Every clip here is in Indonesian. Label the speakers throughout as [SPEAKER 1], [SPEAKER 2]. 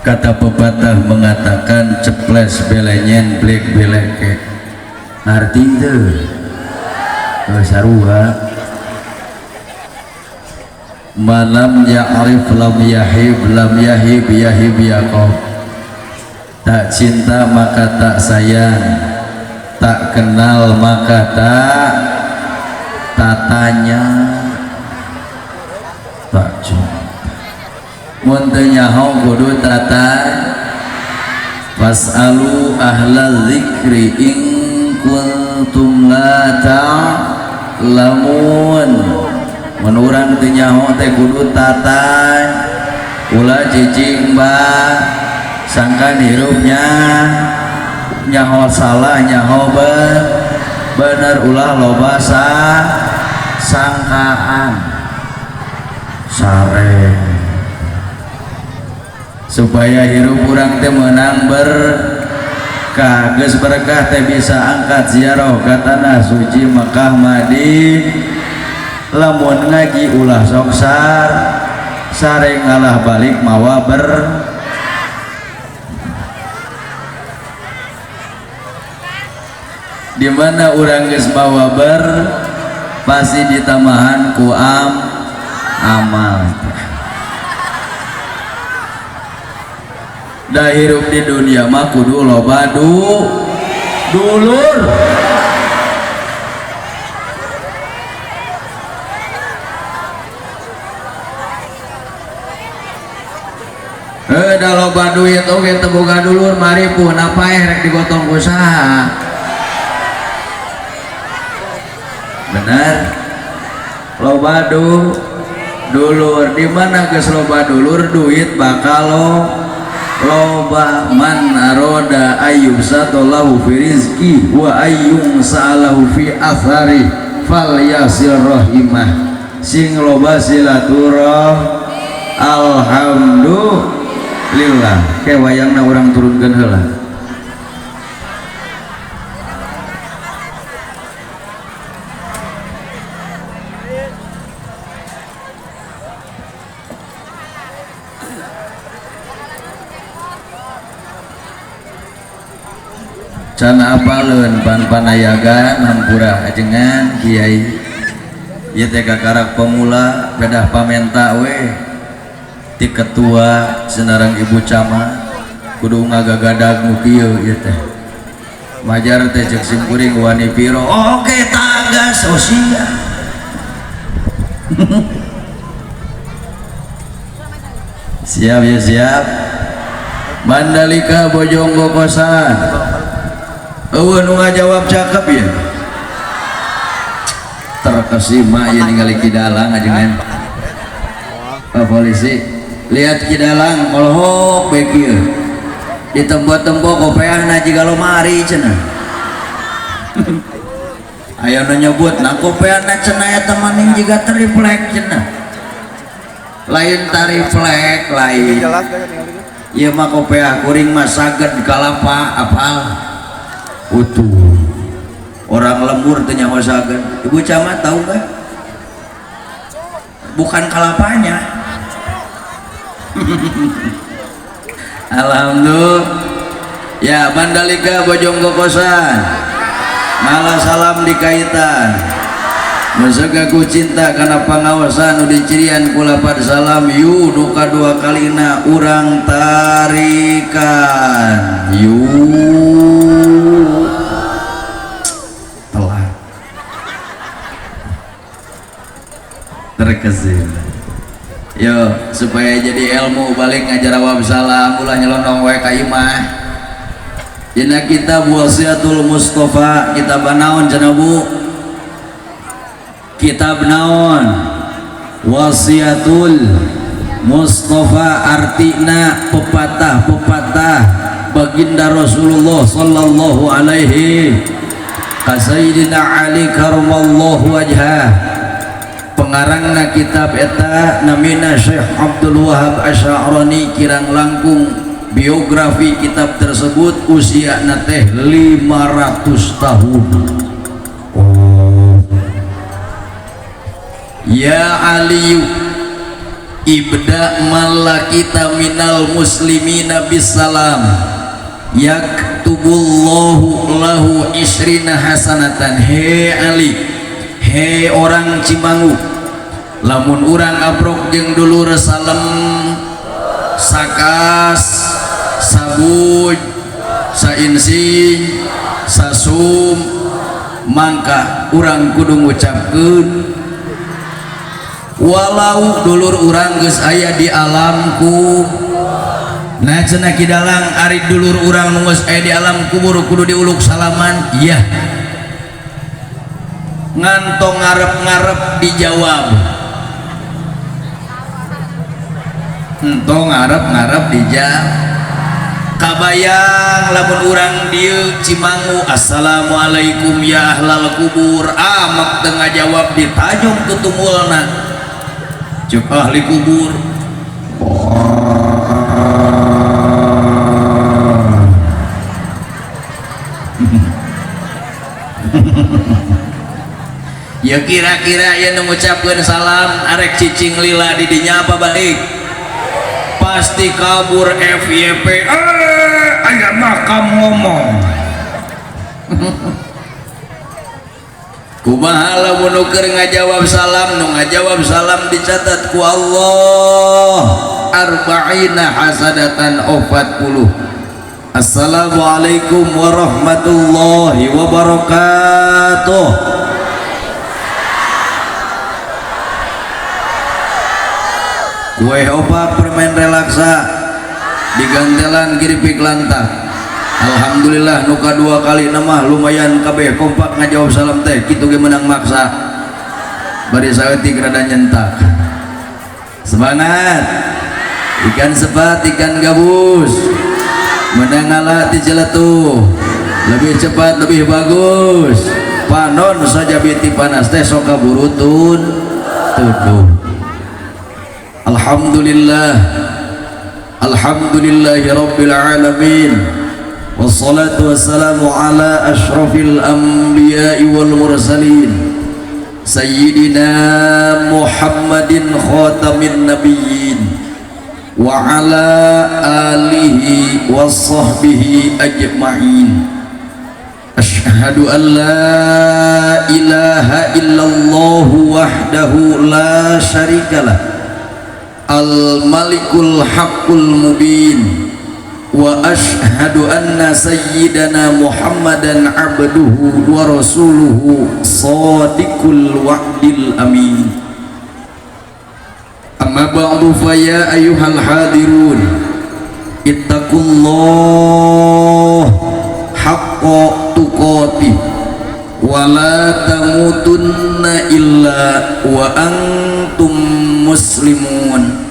[SPEAKER 1] Kata pepatah mengatakan ceples belenyen blek beleke. Arti itu sarua malam ya'rif lam yahib lam yahib yahib yaqob. Tak cinta maka tak sayang, tak kenal maka tak tanya, tak cinta mun teu nyaho kudu tata. Fas'alu ahlal dzikri in kuntum la ta'lamun. Mun urang teu nyaho teh kudu tata. Ulah cicing mbah sangkan hirupnya nyaho salah nyaho bener ulah loba sangkaan sare supaya hirup urang teh menang berkah. Geus berkah teh bisa angkat ziarah ka tanah suci Makkah Madinah. Lamun ngaji ulah sok sare ngalah balik mawa di mana urang geus mawa pasti ditamahan ku amal. Dah hirup di dunia mah kudu loba dulur. Da loba duit oge teu boga dulur mari pun apa rek digotong usaha. Benar. Loba dulur di mana geus loba dulur duit bakal loba. Man aroda ayyub satallahu fi rizki wa ayyum salahu fi athari fal yasil rahimah. Sing loba silaturah alhamdulillah. Ke wayangna urang turunkeun heula. Can apaleun pan panayagan hampura ajengan kiai ieu teh kakarak pemula pedah pamenta we ti ketua senarang ibu camat kudu ngagagadag nu kieu ieu teh majar teh ceuk simkuring wani piro oke tagas sosial. Siap ya siap. Mandalika Bojonggo kosan eueuh nu ngajawab cakep ya. Terkesima ya ningali kidalang ajengan. Pak polisi lihat kidalang molhok bae kieu. Di tempo-tempo kopeahna jiga lomari cenah. Aya nu nyebutna kopeahna cenah eta maning jiga triplek cenah. Lain tariflek lain. Ieu mah kopeah kuring mah saged kalapa apal. Utuh orang lembur teu nyawa saged. Ibu camat tahu nggak? Bukan kalapanya. Alhamdulillah ya. Mandalika Bojonggo kosan malah salam dikaitan Masagaku cinta karena pengawasan udah cirian kulapad salam yu duka dua kalina urang tarikan yu telah terkezir yo supaya jadi ilmu balik ngajar awam salam ulah nyelonong wae ka imah dina kitab Wasiatul Mustafa kitab naon cenah Bu kitab naon Wasiatul Mustafa artina pepatah-pepatah baginda Rasulullah sallallahu alaihi ka Sayyidina Ali karamallahu wajhah pengarangna kitab eta namina Syekh Abdul Wahab Asy'arani kirang langkung biografi kitab tersebut usia teh 500 tahun. Oh. Ya Ali ibda malakita minal muslimina bisalam yaktubullahu lahu isrina hasanatan. He Ali, he orang Cimangu, lamun urang abrok jeung dulur salam sakas sabuj sainsing sasum mangka urang kudu ngucapkeun walau dulur urang geus aya di alamku. Nah cenah kidalang ari dulur urang nu geus aya di alam kubur kudu diuluk salaman. Iya, ngantong ngarep-ngarep dijawab, entong ngarep-ngarep dijawab. Kabayang lamun urang dieu Cimangu assalamualaikum ya ahlal kubur, amak teu ngajawab ditajong ku tumulna cuk ahli kubur. Ya kira-kira ya mengucapkan salam arek cicing lila di dinya apa balik pasti kabur FYP. Aya makam ngomong kumaha lamun nu keur ngajawab salam, nu ngajawab salam dicatat ku Allah arba'ina hasadatan 40. Assalamualaikum warahmatullahi wabarakatuh. Kue opak permen relaksa digantelan giripik lantang. Alhamdulillah nuka 2 kali nama lumayan kabeh kompak ngajawab salam teh kitu ge menang maksa bari saeutik rada nyentak. Semangat ikan sepat ikan gabus menang ngalah ti celetuh lebih cepat lebih bagus panon saja biti panas teh sok kaburutun tuduh. Alhamdulillah, alhamdulillahi rabbil alamin, wassalatu wassalamu ala ashrafil anbiya'i wal mursalin sayyidina Muhammadin khatamin nabiyyin wa ala alihi wa sahbihi ajma'in. Asyhadu an la ilaha illallah wahdahu la syarikalah al-malikul haqqul mubin wa ashhadu anna sayyidana Muhammadan abduhu wa rasuluhu sadiqul wa'dil amin. Amma ba'du fa ya ayyuhal hadirun ittaqullah haqqa tuqatih wa la tamutunna illa wa antum muslimun.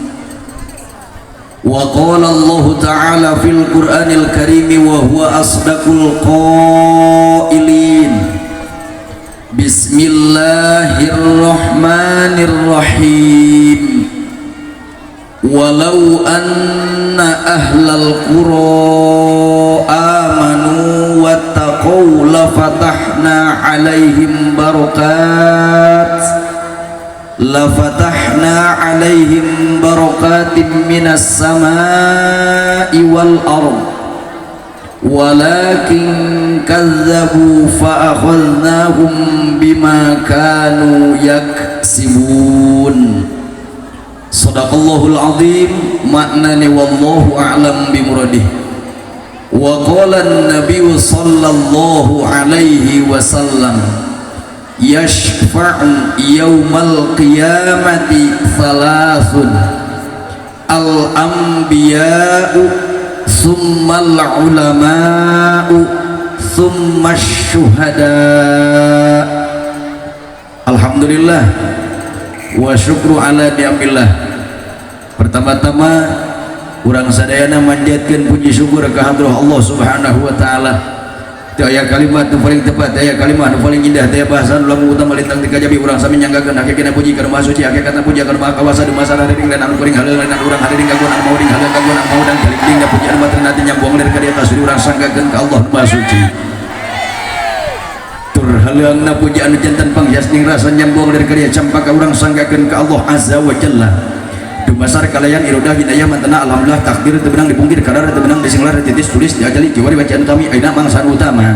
[SPEAKER 1] Wa qala Allah ta'ala fil Qur'anil Karim wa huwa asdaqul qailin. Bismillahirrahmanirrahim. Walau anna ahlal qura amanu wattaqaw lafatahna alaihim barakatin minas samai wal ard walakin kazzabu fa akhadnahum bima kanu yaksibun. Sadaqallahul azim. Maknane wallahu a'lam bimuradihi. Wa qala an-nabiy sallallahu alaihi wasallam yashfa'u yawmal qiyamati thalathun al-anbiya'u thumma al-ulama'u thumma asy-syuhada'. Alhamdulillah wa syukru ala ni'amillah. Pertama-tama urang sadayana manjatkeun puji syukur ka hadrah Allah Subhanahu wa taala. Teu aya kalimat nu paling tepat, aya kalimat nu paling indah, teu bahasa nu lamun utama lintang ti kajabi urang sami nyanggakeun hakikatna puji ka Maha Suci, hakikatna puji ka Maha Kawasa di masa haring dan anu kuring haleuh dan urang haring kagungan anu mauding haleuh kagungan anu dan kaling puji anu materna teh nyambung lir ka dieu kasih urang sanggakeun ka Allah Maha Suci. Tur haleungna puji anu janten panghias ning rasa nyambung lir ka dieu campa ka urang sanggakeun ka Allah Azza wa Jalla.
[SPEAKER 2] Basar kalayan irodah hidayah mantena alhamdulillah takdir teu benang dipungkir kadar teu benang disinglar titis tulis diajali jiwari bacaan kami aina mangsan utama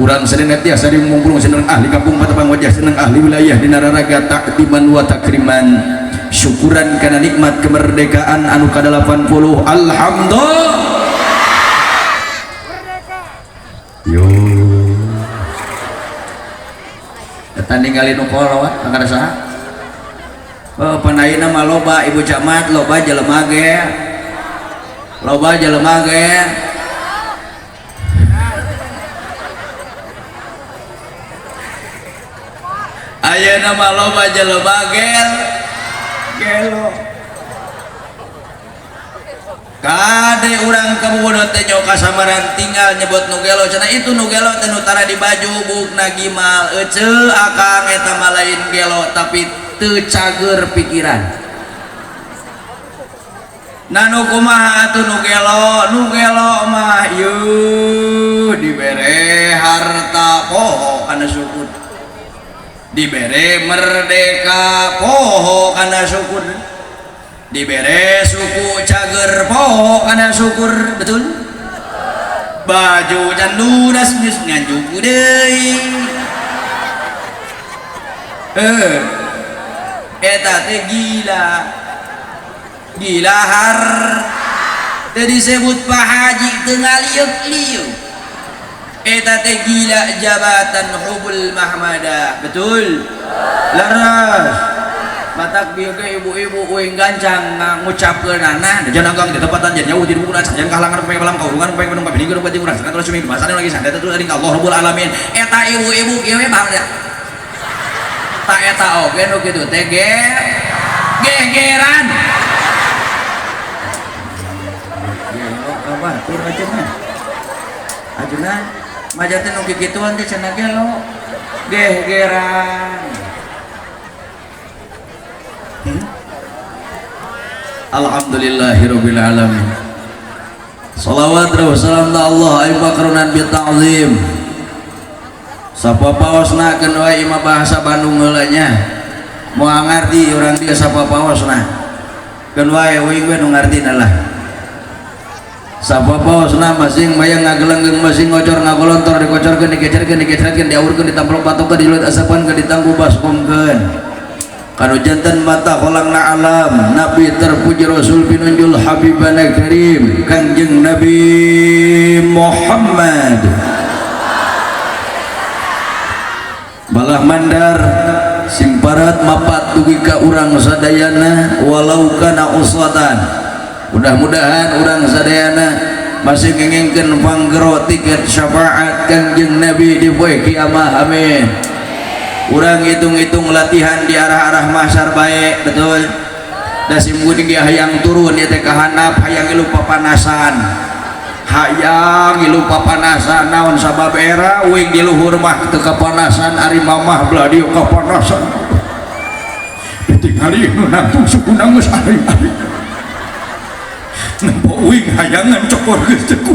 [SPEAKER 2] urang sadenet tiasa mumpung seneng ahli kampung patepang wajah seneng ahli wilayah di nararaga takdiman wa takriman syukuran kana nikmat kemerdekaan anu ka-80 alhamdulillah yo eta ningali nu kolot angkara saha pandaina mah loba ibu camat loba jelema ge ayeuna mah loba jelema gelo kade urang kabubudeut teh nyoka samaran tinggal nyebut nu gelo cenah itu nu gelo teh nu tara di baju bukna gimal eceu akang eta mah lain gelo tapi teu cager pikiran nanu kumaha atuh nu gelo mah yuh dibere harta poho kana syukur dibere merdeka poho kana syukur dibere suku cager poho kana syukur betul baju candu das geus nganjuk deui eta teh gila har teh disebut Pak Haji teu ngaliuk-liuk eta teh gila jabatan hubul mahmadah betul laras batak bieu ge ibu-ibu uing gancang ngucapkeunana jangan anggang di tempatan jan nyawa di bukunan sajan kalangan pemain balam kaurungan pemain penung pabini gerung pati urang sakan sumi bahasana lagi santai teh dari Allah Rabbul Alamin eta ibu-ibu kieu mah tak eta oge nu kitu teh gegeran apa tur ajeuna maja teh nu kikituan teh cenah gelo gegeran alhamdulillahirabbil alamin shalawat wa salam Allah ay makrunan bi ta'zim sapa paosna keun wae imah bahasa Bandung heula nya moal ngarti urang dia sapa paosna keun wae uing we nu ngartina lah sapa paosna masing mayang ngagelengeung masing ngocor ngagolontor dikocorkeun digecerkeun diaurkeun ditamplok patokeun diluit asapan keun ditanggu baskomkeun kanu jantan mata kolangna alam nabi terpuji rasul pinunjul habibana karim kangjeng Nabi Muhammad balah mandar sing parat mapat dugi ka urang sadayana walau kana uswatan mudah-mudahan urang sadayana masih ngengengkeun panggero tiket syafaat kangjeng Nabi di poe kiamah amin urang hitung-hitung latihan di arah-arah mahsyar bae betul da simkuring ge hayang turun ieu teh ka handap hayang ilu papanasan naon sabab era uing di luhur mah teu kapanasan ari mamah belah dieu kapanasan ditingali nu nangtung sukuna geus ari-ari nempo uing hayangan cokor geus teu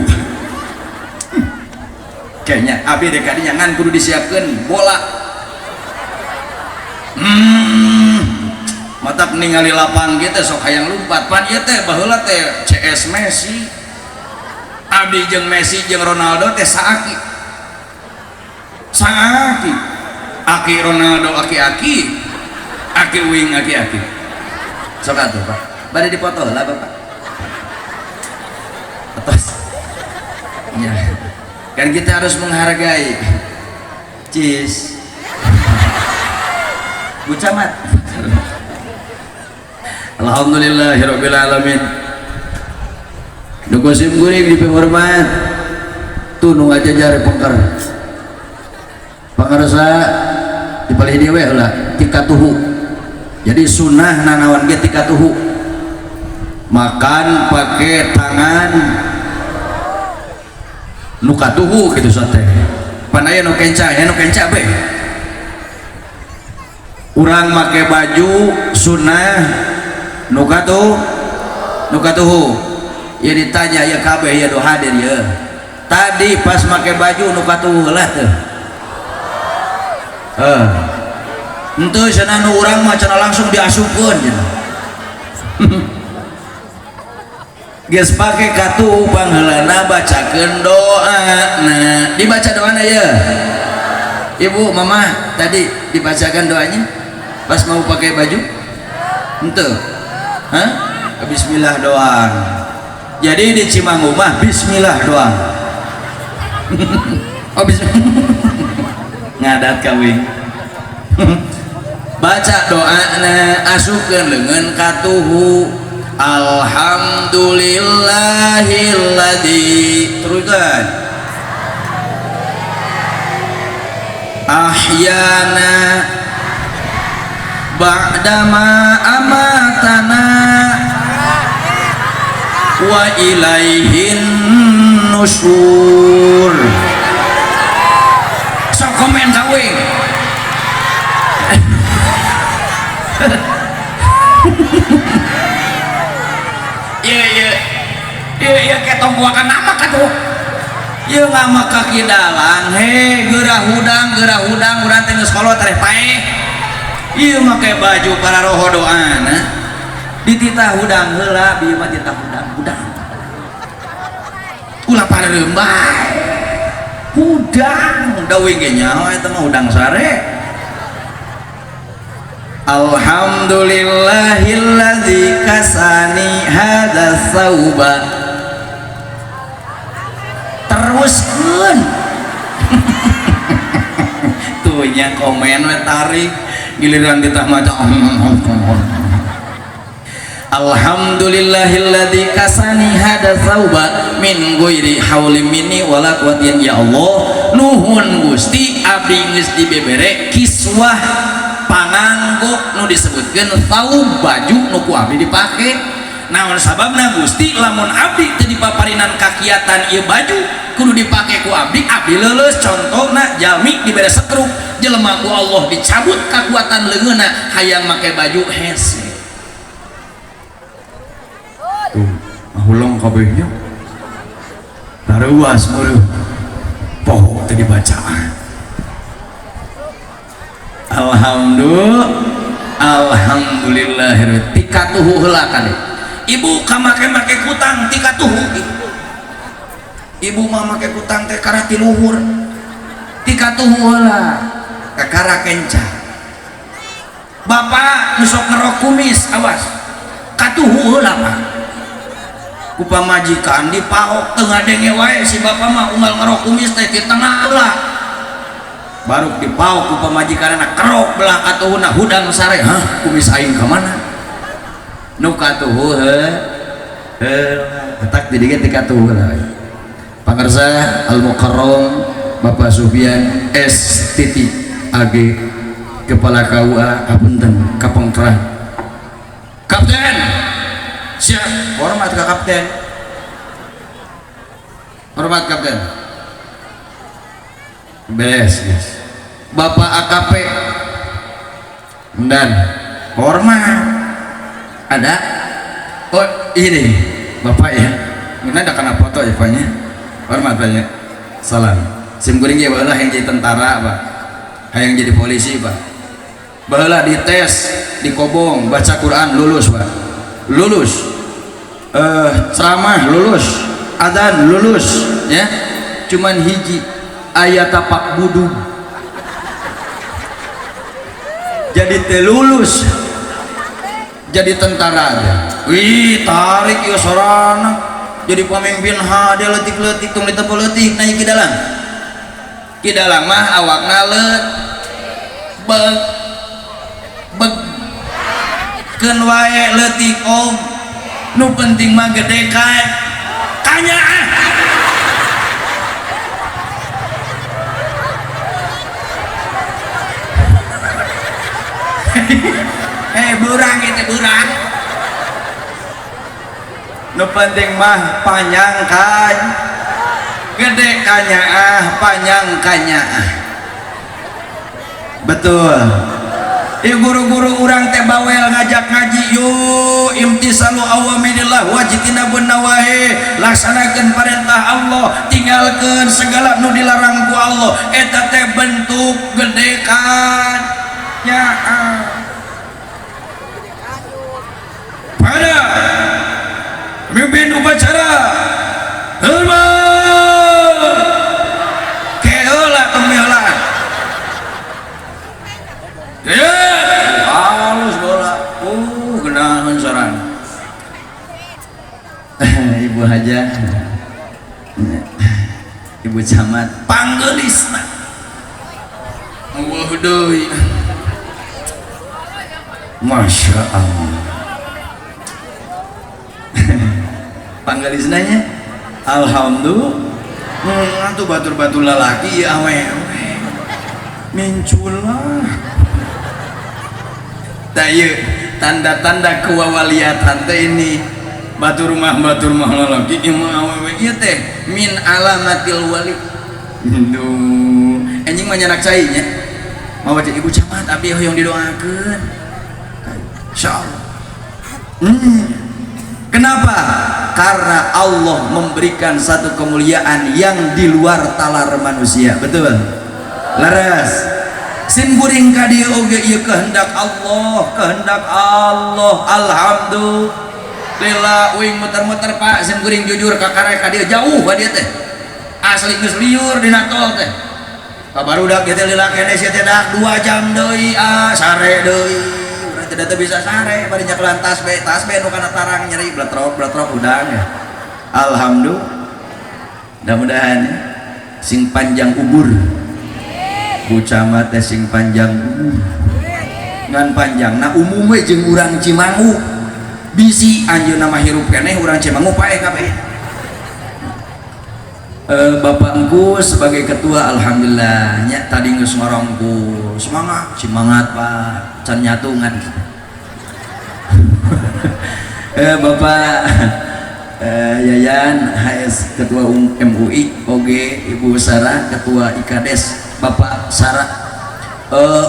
[SPEAKER 2] kayaknya abi dek kadinya ngan kudu disiapkeun bola matak ningali lapang gitu sok hayang lompat pan ieu teh baheula teh CS Messi abdi jeung Messi jeung Ronaldo teh saaki aki Ronaldo aki wing aki sok atuh Pak bade dipoto lah Bapak atas ya kan kita harus menghargai cis Bu Camat alhamdulillahirabbil alamin nu gosim guring di penghormat tuh nu ngajajar pangarsa dipalih dia we heula tikatuhu jadi sunnah nanawan ge tikatuhu makan pakai tangan nu katuhu kitu sate pan aya nu kenca be urang make baju sunnah nu katuhu ya ditanya ya kabeh ya do hadir ya tadi pas make baju nu katuhu heula teh henteu cenah nu urang mah cenah langsung diasupkeun cenah
[SPEAKER 1] geus pake katuh pangheulana bacakeun doa. Nah, dibaca doana ya. Ibu, mama tadi dibacakan doanya pas mau pakai baju? Henteu. Hah? Bismillah doang. Jadi di Cimanggu mah bismillah doang. Oh, bismillah. Ngadat kawin. Baca doana asukeun leungeun katuhu. Alhamdulillahilladzi, teruskan, ahyana ba'dama amatana wa ilaihin nusyur. Sok komen kawin. Iya ketong buakan nama katuh. Iya ngama kaki dalang, gerah hudang urang teh geus kolot tareh paeh. Iya make baju para roho doana. Dititah hudang heula, bieu mah titah hudang. Ulah parereum bae. Hudang, dawing ge nyaho eta mah hudang sare. Alhamdulillahilladzi kasani hadza sauba. Teruskeun. Tuh nya komen we tarik giliran ditah maca. Alhamdulillahilladzi kasani hadza sauba min ghairi hauli minni wala quwwatin ya Allah. Nuhun Gusti abdi geus dibebere kiswah panganggok nu disebutkeun taub baju nu ku abdi dipake. Naon sababna Gusti lamun abdi teu dipaparinan kakiatan ieu baju kudu dipake ku abdi leuleus. Contona jalmi dibere setruk jelema ku Allah dicabut kakuatan leungeunna hayang make baju hese. Tuh mahulong kabehnya taruas meureun poho teu dibacaan. Alhamdulillah tikatuhu heula kade. Ibu kamake-make kutang tikatuhu. Ibu mah make kutang teh karena ti luhur. Tikatuhu heula kakara kenca. Bapak nu sok ngerok kumis awas. Katuhu heula Pak. Ku pamajikan dipaok teu ngadenge wae si bapak mah unggal ngerok kumis teh di tengah heula. Baru dipauk ku pamajikanna kerok belah katuhuna hudang sare. Hah, kumis aing ka mana? Nu katuhu letak di dieu ti katuhu lah. Pangarsa Al Mukarram Bapak Sufyan S. Titi AG Kepala KUA Apunten Kapengkerah. Kapten. Siap. Hormat ka kapten. Hormat kapten. Beres, yes. Bapak AKP dan hormat ada. Oh ini Bapak ya, ini ada kena foto ya Paknya. Hormat banyak. Salam. Sim kuring ya baheula yang jadi tentara Pak, yang jadi polisi Pak. Baheula dites di Kobong baca Quran lulus Pak, lulus. Ceramah lulus, adzan lulus, ya. Cuman hiji ayat tapak budug jadi telulus jadi tentara aja. Wih tarik ya sorana jadi pemimpin hade letik-letik tung ditepul letik naik ke dalam mah awakna let beg keun wae leutik om nu penting mah gede kae kanyaan. Burang itu burang nu penting mah panjang kan gede kanya panjang kanya betul. Guru-guru orang teh bawel ngajak ngaji yuk imtisalu awamirillah wajtinabun nawahi, laksanakeun perintah Allah tinggalkeun segala nu dilarang ku Allah. Eta teh bentuk gede kan nya
[SPEAKER 2] pada pemimpin upacara hormat keolah pemela ya halus bola genahan saran
[SPEAKER 1] Ibu Haja, Ibu Camat,
[SPEAKER 2] panggelisna Allah deui Masya Allah
[SPEAKER 1] panggelisnanya
[SPEAKER 2] alhamdulillah tuh batur-batur lalaki ya awewe minculah tayu tanda-tanda kewaliatan teh ini batur mah lalaki imah awewe ieu teh min alamatil wali duh anjing mah nyanak cai nya mau baca Ibu Camat abdi hoyong didoakeun insyaallah. Kenapa? Karena Allah memberikan satu kemuliaan yang di luar talar manusia. Betul? Laras. Sin guring ka dieu oge ieu kehendak Allah, Alhamdulillah. Uing muter-muter Pak, sin guring jujur ka karek ka dieu jauh ka dieu teh. Asli geus liur dina tol teh. Kabarudak kitu lila kene sia teh dak 2 jam deui, sare deui. Tidak bisa sare bari nyakelan tas be nu kana tarang nyeri bletrok udang ya. Alhamdulillah. Mudah-mudahan sing panjang ubur. Bu Camat teh sing panjang ubur. Ngan panjang na umum we jeung urang Cimangu. Bisi anjeunna mah hirup keneh urang Cimangu pae kabeh. Bapak engku sebagai ketua alhamdulillah nya tadi geus ngorongku semangat Pak can nyatungan Bapak Yayan HS ketua MUI oge Ibu Sarah ketua IKADES Bapak Sarah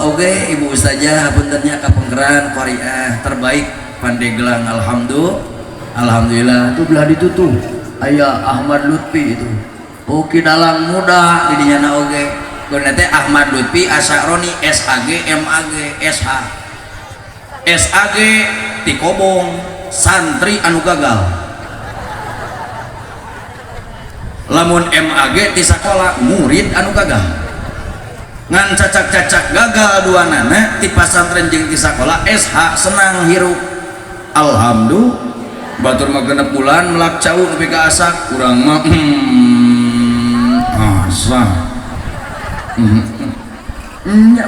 [SPEAKER 2] oge Ibu Ustazah hapuntennya kapengkeran Korea terbaik Pandeglang alhamdulillah itu belah ditutup aya Ahmad Lutfi itu oke dalang muda di dinyana oge guna teh Ahmad Lutfi Asyaroni SAG MAG SH SAG ti Kobong santri anu gagal lamun MAG ti sakola murid anu gagal ngan cacak-cacak gagal duanana ti pasantren jeung ti sakola SH senang hirup alhamdulillah batur mah genep bulan melak cau nepi ka asak urang mah asa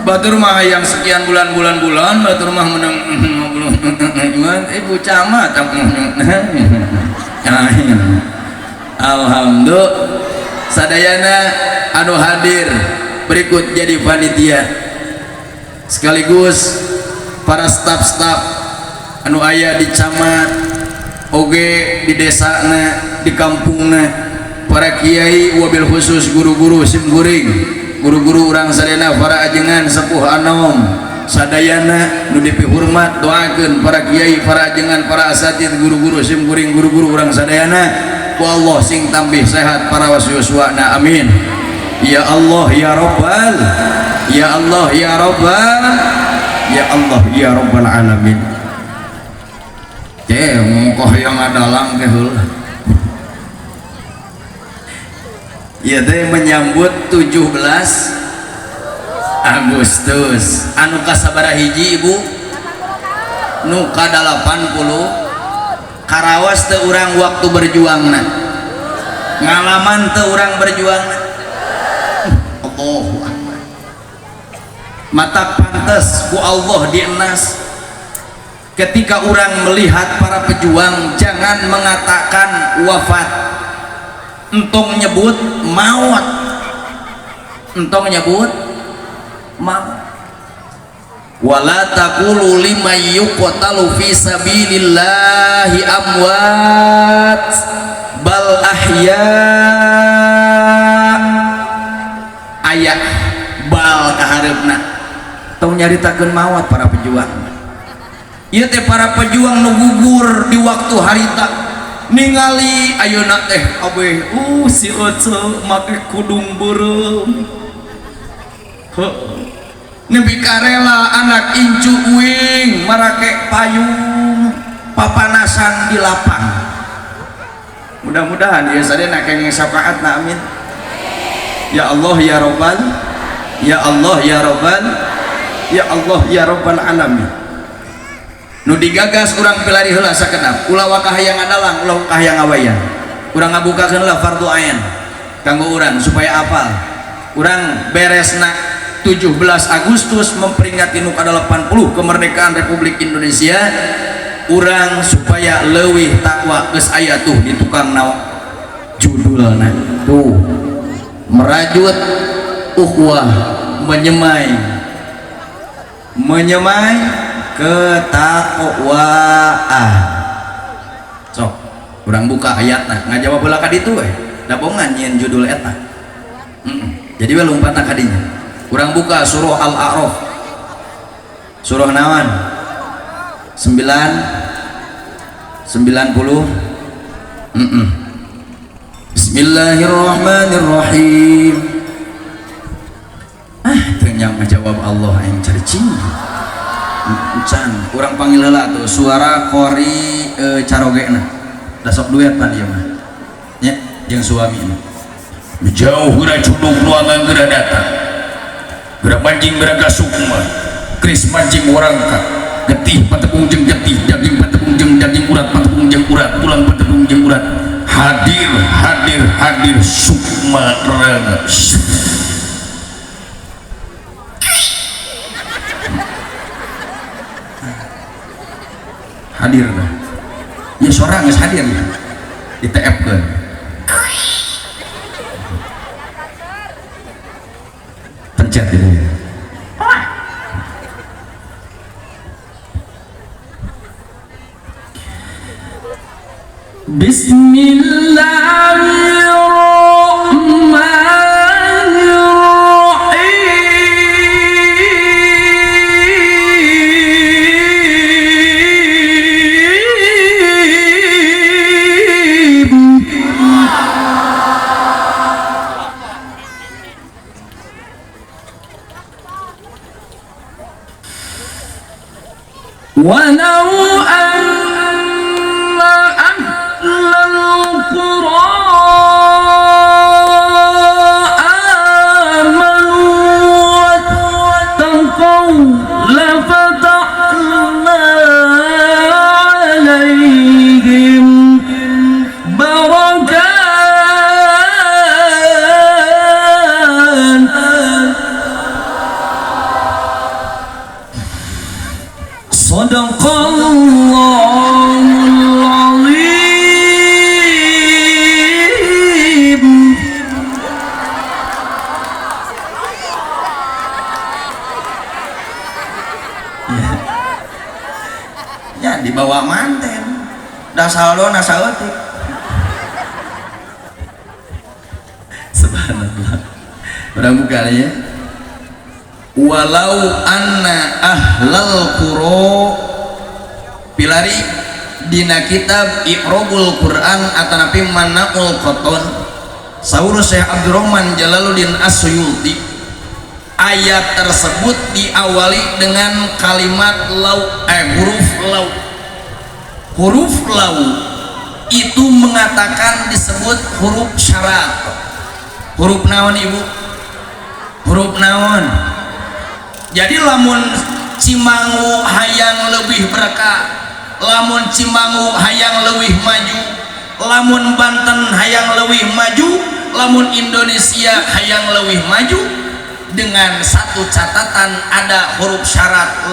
[SPEAKER 2] batur mah yang sekian bulan batur mah menang Ibu Camat alhamdulillah sadayana anu hadir berikut jadi panitia sekaligus para staf-staf anu aya di camat oge di desana di kampungna para kiai wabil khusus guru-guru simguring guru-guru urang sadayana para ajengan sepuh anom sadayana nu dipihormat doakeun para kiai para ajengan para asatid guru-guru simguring guru-guru urang sadayana ku Allah sing tambih sehat para wasiuswana amin ya Allah ya Rabbal ya Allah ya Rabbal ya Allah ya Rabbal alamin mungkoh yang adalang ke heula ya teh menyambut 17 Agustus anu kasabaraha hiji Ibu nu ka 80 karawas teu urang waktu berjuangna ngalaman teu urang berjuangna Allahu Akbar mata pantes ku Allah dienas ketika orang melihat para pejuang jangan mengatakan wafat entong nyebut maut entong nyebut maut wala taqulu liman yuqtalu fi sabilillahi amwat bal ahya aya bal kahareupna tong nyaritakeun maut para pejuang ieu teh para pejuang nu gugur di waktu harita ningali ayeuna teh abeh si Oce make kudung beureum nepi karela anak incu uing marake payung papanasan di lapang. Mudah-mudahan ya sadaya kenging syafaat na amin. Ya Allah ya Rabbal, ya Allah ya Rabbal, ya Allah ya Rabbal alamin. Nu digagas urang pilari heula sakenap ulah wakahayang adalang ulah wakahayang awayan urang ngabukakeun lah fardu ain kanggo urang supaya apal urang beresna 17 Agustus memperingati nu ka-80 kemerdekaan Republik Indonesia urang supaya leuwih takwa geus aya tuh di tukang naon judulna tuh merajut ukhuwah menyemai ketakwaan. Sok urang buka ayatna ngajawab heula ka ditu we da bohongan nyeun judul eta. Jadi we lompatna ka dinya urang buka surah Al-A'raf surah naon 90 Bismillahirrahmanirrahim. Ternyata ngajawab Allah yang cercing can kurang panggil heula tuh suara kori carogena da sok duet pan ieu mah nya jeung suami jauh geura cudug nu anggang geura datang geura manjing beraga sukma kris manjing warangka getih patepung jeung getih daging patepung jeung daging urat patepung jeung urat tulang patepung jeung urat hadir sukma raga hadir dah ya seorang geus hadir ya di TF-keun pencet ini
[SPEAKER 3] ولو أن أهل القرى آمنوا واتقوا لفتحنا عليهم بركات Sadaqallahul azim.
[SPEAKER 2] Ya dibawa manten da saldo na saeutik
[SPEAKER 1] Subhanallah. Urang buka ya. Walau anna ahlal qura pilari dina kitab Iqrabul Quran atanapi Manaqul Qoton saur Syekh Abdurrahman Jalaluddin As-Suyuti ayat tersebut diawali dengan kalimat huruf lau itu mengatakan disebut huruf syarat. Huruf naon ibu? Huruf naon? Jadi lamun Cimangu hayang lebih berkah, lamun Cimangu hayang lebih maju, lamun Banten hayang lebih maju, lamun Indonesia hayang lebih maju, dengan satu catatan ada huruf syarat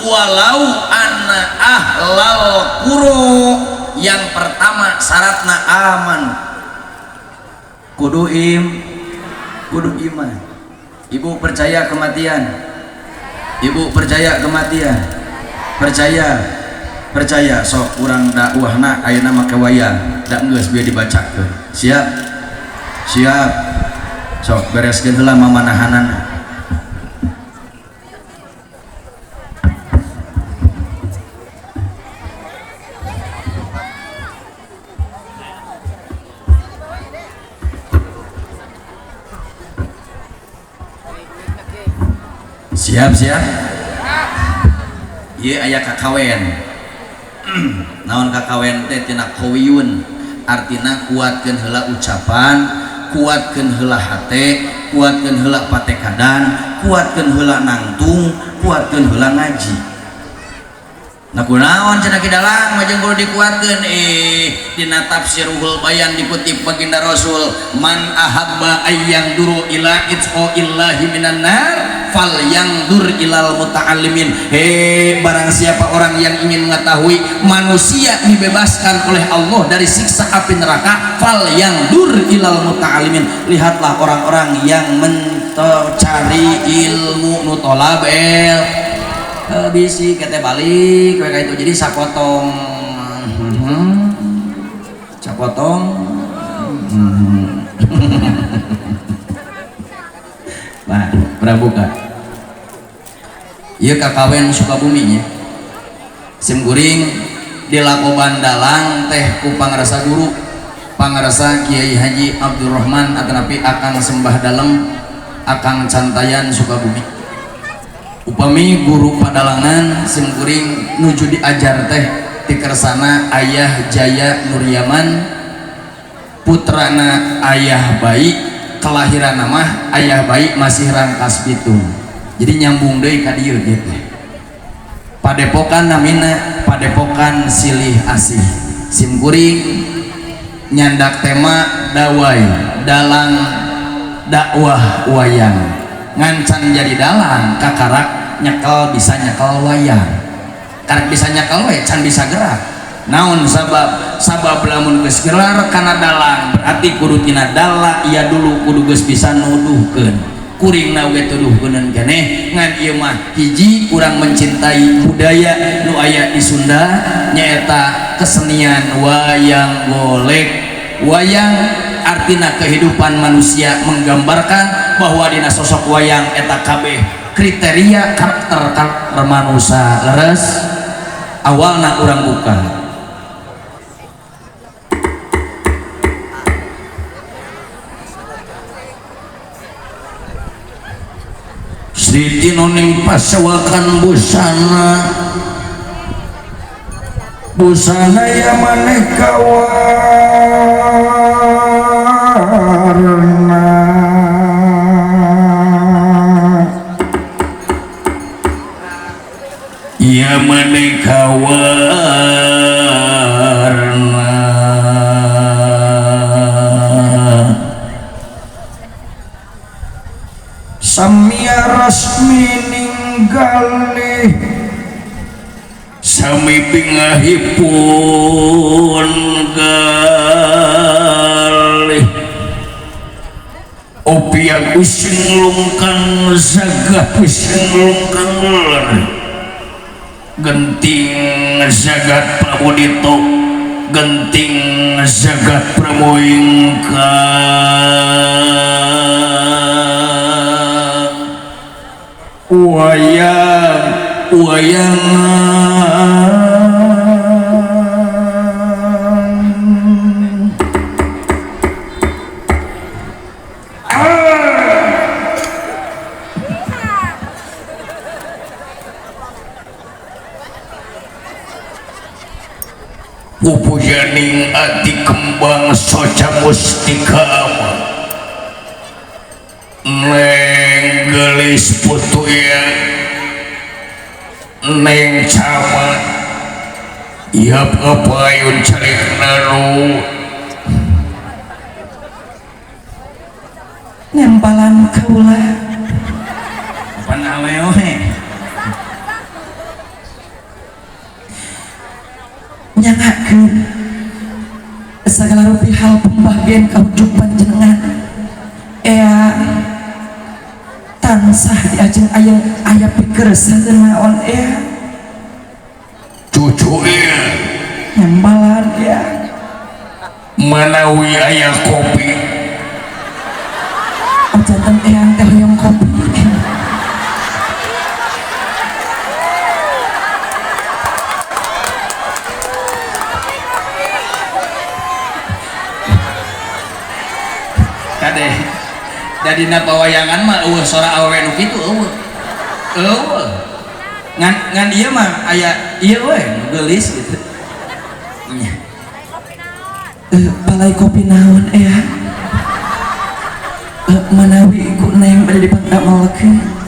[SPEAKER 1] walau anna ahlal qura. Yang pertama syaratna aman kudu iman. Ibu percaya kematian? Ibu percaya kematian? Percaya sok urang dakwahna ayeuna make wayang da geus bieu dibacakeun. Siap sok bereskeun heula mamanahanana. Siap. Ieu aya kakawen. naon kakawen teh tina qawiyun artina kuatkeun heula ucapan, kuatkeun heula hate, kuatkeun heula patekadan, kuatkeun heula nangtung, kuatkeun heula ngaji. Nah kunaon cenah kidalang majeng kudu dikuatkeun dina tafsirul bayan dikutip baginda Rasul man ahabba ayyang duru ila itqo illahi minan nar fal yang dur ilal muta'allimin. Barang siapa orang yang ingin mengetahui manusia dibebaskan oleh Allah dari siksa api neraka, fal yang dur ilal muta'allimin, lihatlah orang-orang yang mencari ilmu nutolabel bisi kete balik kayak itu. Jadi sapotong nah prabuka ieu kakawen Sukabumi nya sim kuring dilakoban dalang teh ku pangarasa guru pangarasa Kiai Haji Abdurrahman atanapi Akang Sembah Dalem Akang Cantayan Sukabumi. Upami guru padalangan sim kuring nuju diajar teh ti kersana Ayah Jaya Nuryaman putrana Ayah Baik kelahiran mah Ayah Baik masih Rangkas Bitung. Jadi nyambung deui ka dieu gitu. Padepokan namina Padepokan Silih Asih. Sim kuring nyandak tema dawai dalang dakwah wayang. Ngancan jadi dalang kakarak nyekel bisa nyekel wayang, karek bisa nyekel we can bisa gerak. Naon sabab lamun geus gelar kana dalang berarti kudu tina dala iya dulu kudu geus bisa nuduhkeun kuringna we tuduhkeuneun keneh ngan ieu mah hiji urang mencintai budaya nu aya di Sunda nyaeta kesenian wayang golek. Wayang artina kehidupan manusia, menggambarkan bahwa dina sosok wayang eta kabeh kriteria karakter manusia leres. Awalna urang buka Sri Tinoning pasewakan busana ya maneka warna ya maneka warna samia rasmi ninggalih sami pingahipun galih opiak using lungkang zagat using lungkang ler genting zagat Pramudito genting zagat Pramoingkang pupujaning ati kembang soca mustikama neng gelis putuya neng camat iap apayun calik naru
[SPEAKER 2] nempalan kaula
[SPEAKER 1] panaweohe
[SPEAKER 2] nyangakeun sagala rupi hal pembagian kaujung panjenengan tansah diajeng aya pikir sageun naon
[SPEAKER 1] cucu
[SPEAKER 2] nembalan
[SPEAKER 1] manawi aya kopi
[SPEAKER 2] jantan eyang teh hoyong kopi
[SPEAKER 1] kadeh dadina pawayangan mah sora awewe nu kitu ngan ieu mah aya ieu we gelis gitu
[SPEAKER 2] Nya.
[SPEAKER 3] Balai kopi naon ya? Manawi ku neng bade dipangdamelkeun.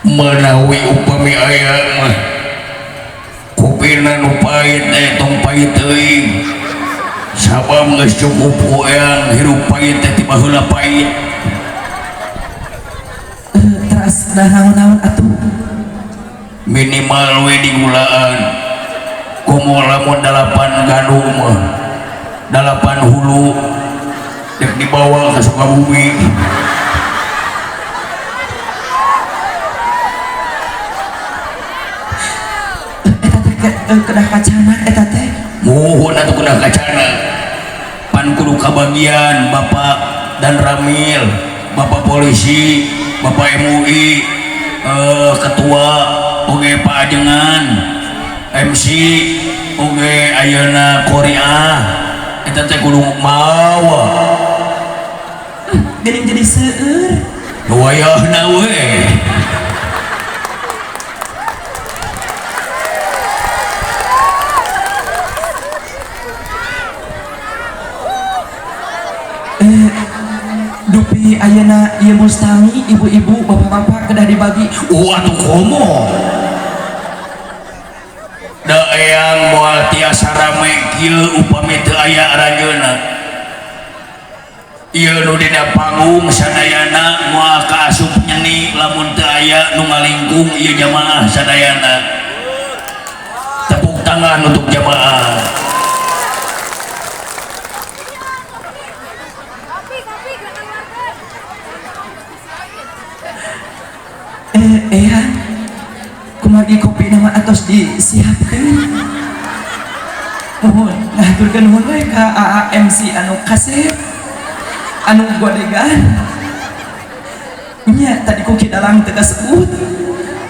[SPEAKER 2] Menawi upami aya mah kopina nu pait tong pait teuing sabab geus cukup hoyang hirup pait teh ti baheula pait.
[SPEAKER 3] Teras dah naon-naon atuh.
[SPEAKER 2] Minimal we digulaan komo lamun 8 Gadung mah 8 hulu dek dibawa ke Sukabumi.
[SPEAKER 3] Kedah kacana eta teh.
[SPEAKER 2] Muhun atuh kedah kacana. Pan kudu kabagian Bapak dan Ramil, Bapak polisi, Bapak MUI, ketua oge Pak Ajengan, MC oge ayeuna Korea. Eta teh kudu mawa.
[SPEAKER 3] Geuning jadi seueur.
[SPEAKER 2] Nu wayahna we.
[SPEAKER 3] Dupi ayeuna ieu mustangi ibu-ibu bapak-bapak kedah dibagi.
[SPEAKER 2] Atuh komo da eyang moal tiasa rame kieu upami teu aya ranjeunna. Ieu nu dina panggung sadayana moal kaasup nyeni lamun teu aya nu ngalingkung ieu jamaah sadayana. Tepuk tangan untuk jamaah.
[SPEAKER 3] Kumagi kopi nama atos disiapkeun. Mohon ngaturkeun nuhun we ka AAMC anu kasep anu godegan. Nya tadi ku kidalang teu kasebut.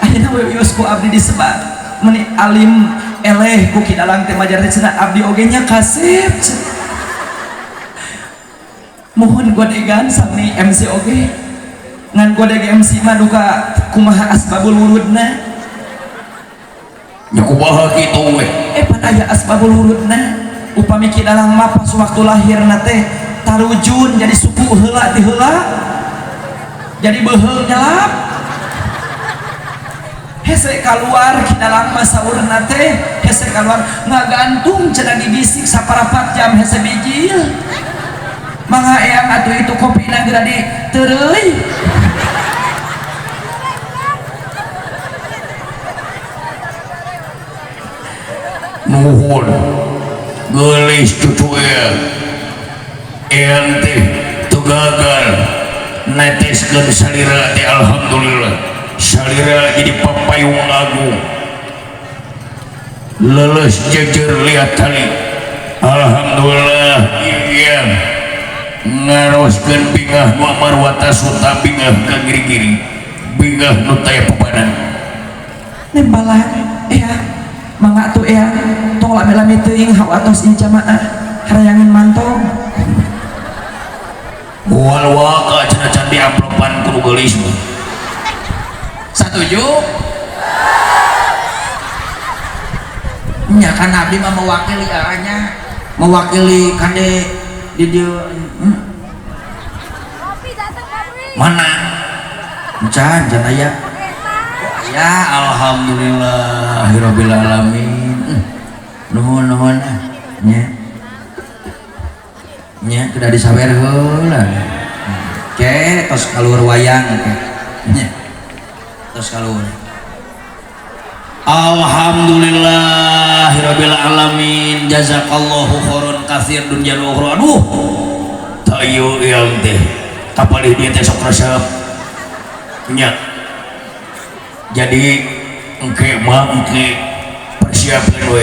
[SPEAKER 3] Ayeuna we wios ku abdi disebat. Meni alim eleh ku kidalang teh majar cenah abdi oge nya kasep. Mohon godegan sami MC oge. Ngan godeg MC mah duka kumaha asbabul wurudna.
[SPEAKER 2] Ya kumaha kitu we.
[SPEAKER 3] Pan aya asbabul wurudna. Upami kidalang mah pas waktu lahirna teh tarujun jadi suku heula ti heula. Jadi beuheung nyelap. Hese kaluar kidalang mah saurna teh hese kaluar ngagantung cenah dibisik saparapat jam hese bijil. Mangga eyang atuh itu kopina geura di teureui.
[SPEAKER 2] Nuhun gelis cucu eyang teh teu gagal neteskeun salira teh alhamdulillah salira jadi papayung agung leles jejer lihat tali alhamdulillah iyang ngaroskeun bingah nu amarwata suta bingah ka giri-giri bingah nu taya pepadan
[SPEAKER 3] Nembalan mangga tuh tong lame-lame teuing hawatos ieu jamaah harayangin mantong.
[SPEAKER 2] Moal waka cenah can di amplopan kudu geulis.
[SPEAKER 4] Satuju? Nya kan abdi mah mewakili nya, mewakili kade di dieu.
[SPEAKER 2] Mana? Encan aya.
[SPEAKER 4] Ya
[SPEAKER 2] Alhamdulillahirabbil alamin. Nuhun nya. Nya kudu disawer heula.
[SPEAKER 4] Ke tos kaluhur wayang ke. Nya. Tos kaluhur.
[SPEAKER 2] Alhamdulillahirabbil alamin. Jazakallahu khairan katsir dunya wa ukhra. Aduh. Tayu ieu teh. Kapalih dieu teh sok resep. Nya. Jadi engke persiapkeun we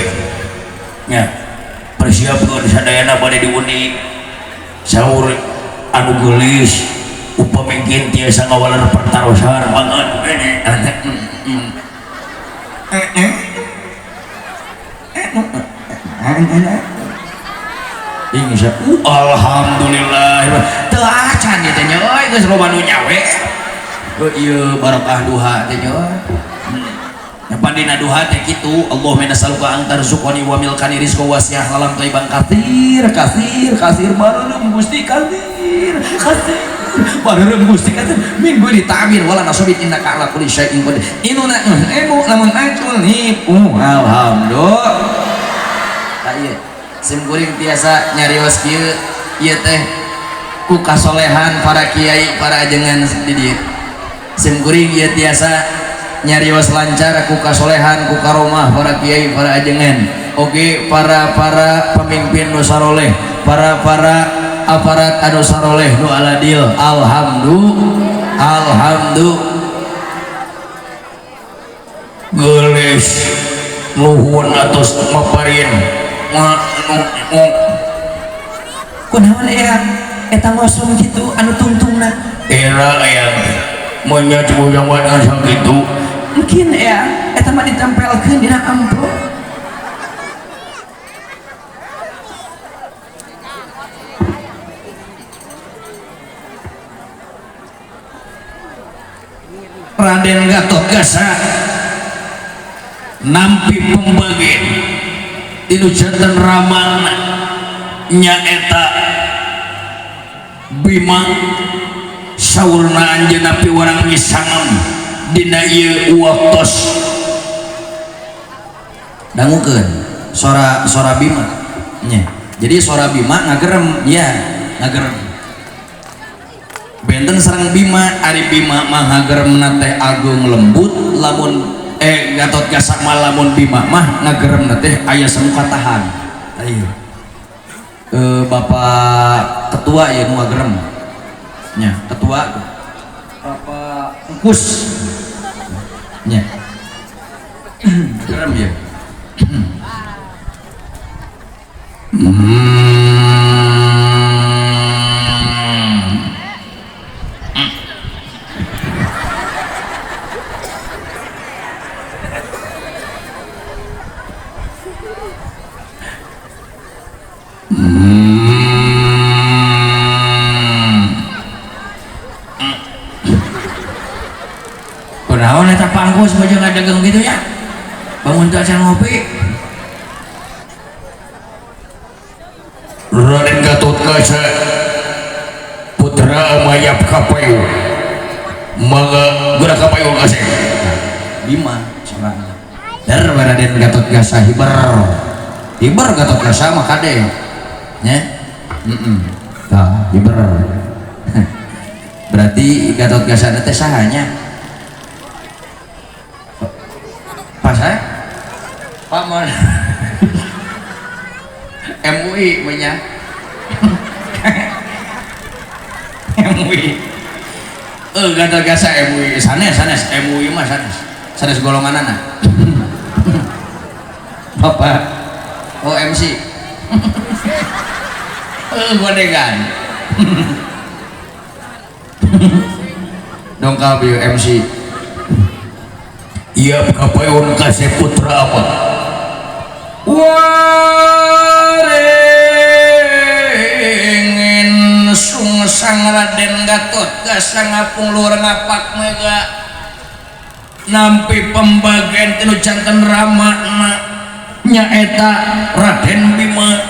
[SPEAKER 2] nya persiapkeun sadayana bade diundi saur anu geulis upami gin tiasa ngawaler pertarosan banget Insya alhamdulillah
[SPEAKER 4] teu acan ieu teh nya euy geus loba nu nyawe.
[SPEAKER 2] ieu barokah duha teh nya
[SPEAKER 3] pandina duha teh kitu Allahumma nas'aluka an tarzuqani wa milkani rizqa wasi'ah lalam thayyiban katsir bareureum Gusti katsir bareureum Gusti katsir minggu ditabir wala nasobit innaka ala kulli syai'in qadir inuna emu lamun acul nipu alhamdulillah tah ieu sim kuring tiasa nyarios kieu ieu teh ku kasolehan para kiai para ajengan di dieu sim kuring ieu tiasa nyarios lancar ku kasolehan ku karomah para kiai para ajengan oke para pemimpin nu saroleh para aparat anu saroleh nu aladil alhamdulillah geus nuhun atos maparin kunaon eta ngosong kitu anu tungtungna era aya monya cibuyang wadang sakitu mungkin ya eta mah ditempelkeun dina amplop Raden Gatotkaca nampi pembagian dinu janten ramana nyaeta Bima saurna anjeunna piwarang misangan dina ieu waktos dangukeun sora Bima nya jadi sora Bima ngagerem ya ngagerem benten sareng Bima ari Bima mah ngageremna teh agung lembut lamun Gatotkaca mah lamun Bima mah ngageremna teh aya samukatahan ayo Bapak ketua ya nu ngagerem nya ketua Bapak Engkus nya gerem ya kunaon eta pangkus bae ngadagang gitu ya bangun teh ngopi Raden Gatotkaca putra Mayap Kapayu mangga gura Kapayu kasih Bima sorangan dar Raden Gatotkaca hiber Gatotkaca mah kade nya tah hiber berarti Gatotkaca teh sahanya pas Pak Mon MUI punya MUI Gatotkaca MUI sanes MUI mah sanes golongan anak Bapak OMC godengan dongkal bieu MC iya Kapayon kasih putra apa waringin sungsang Raden Gatotkaca ngapung luar ngapak mega nampi pembagian tinu janten ramana nyaeta Raden Bima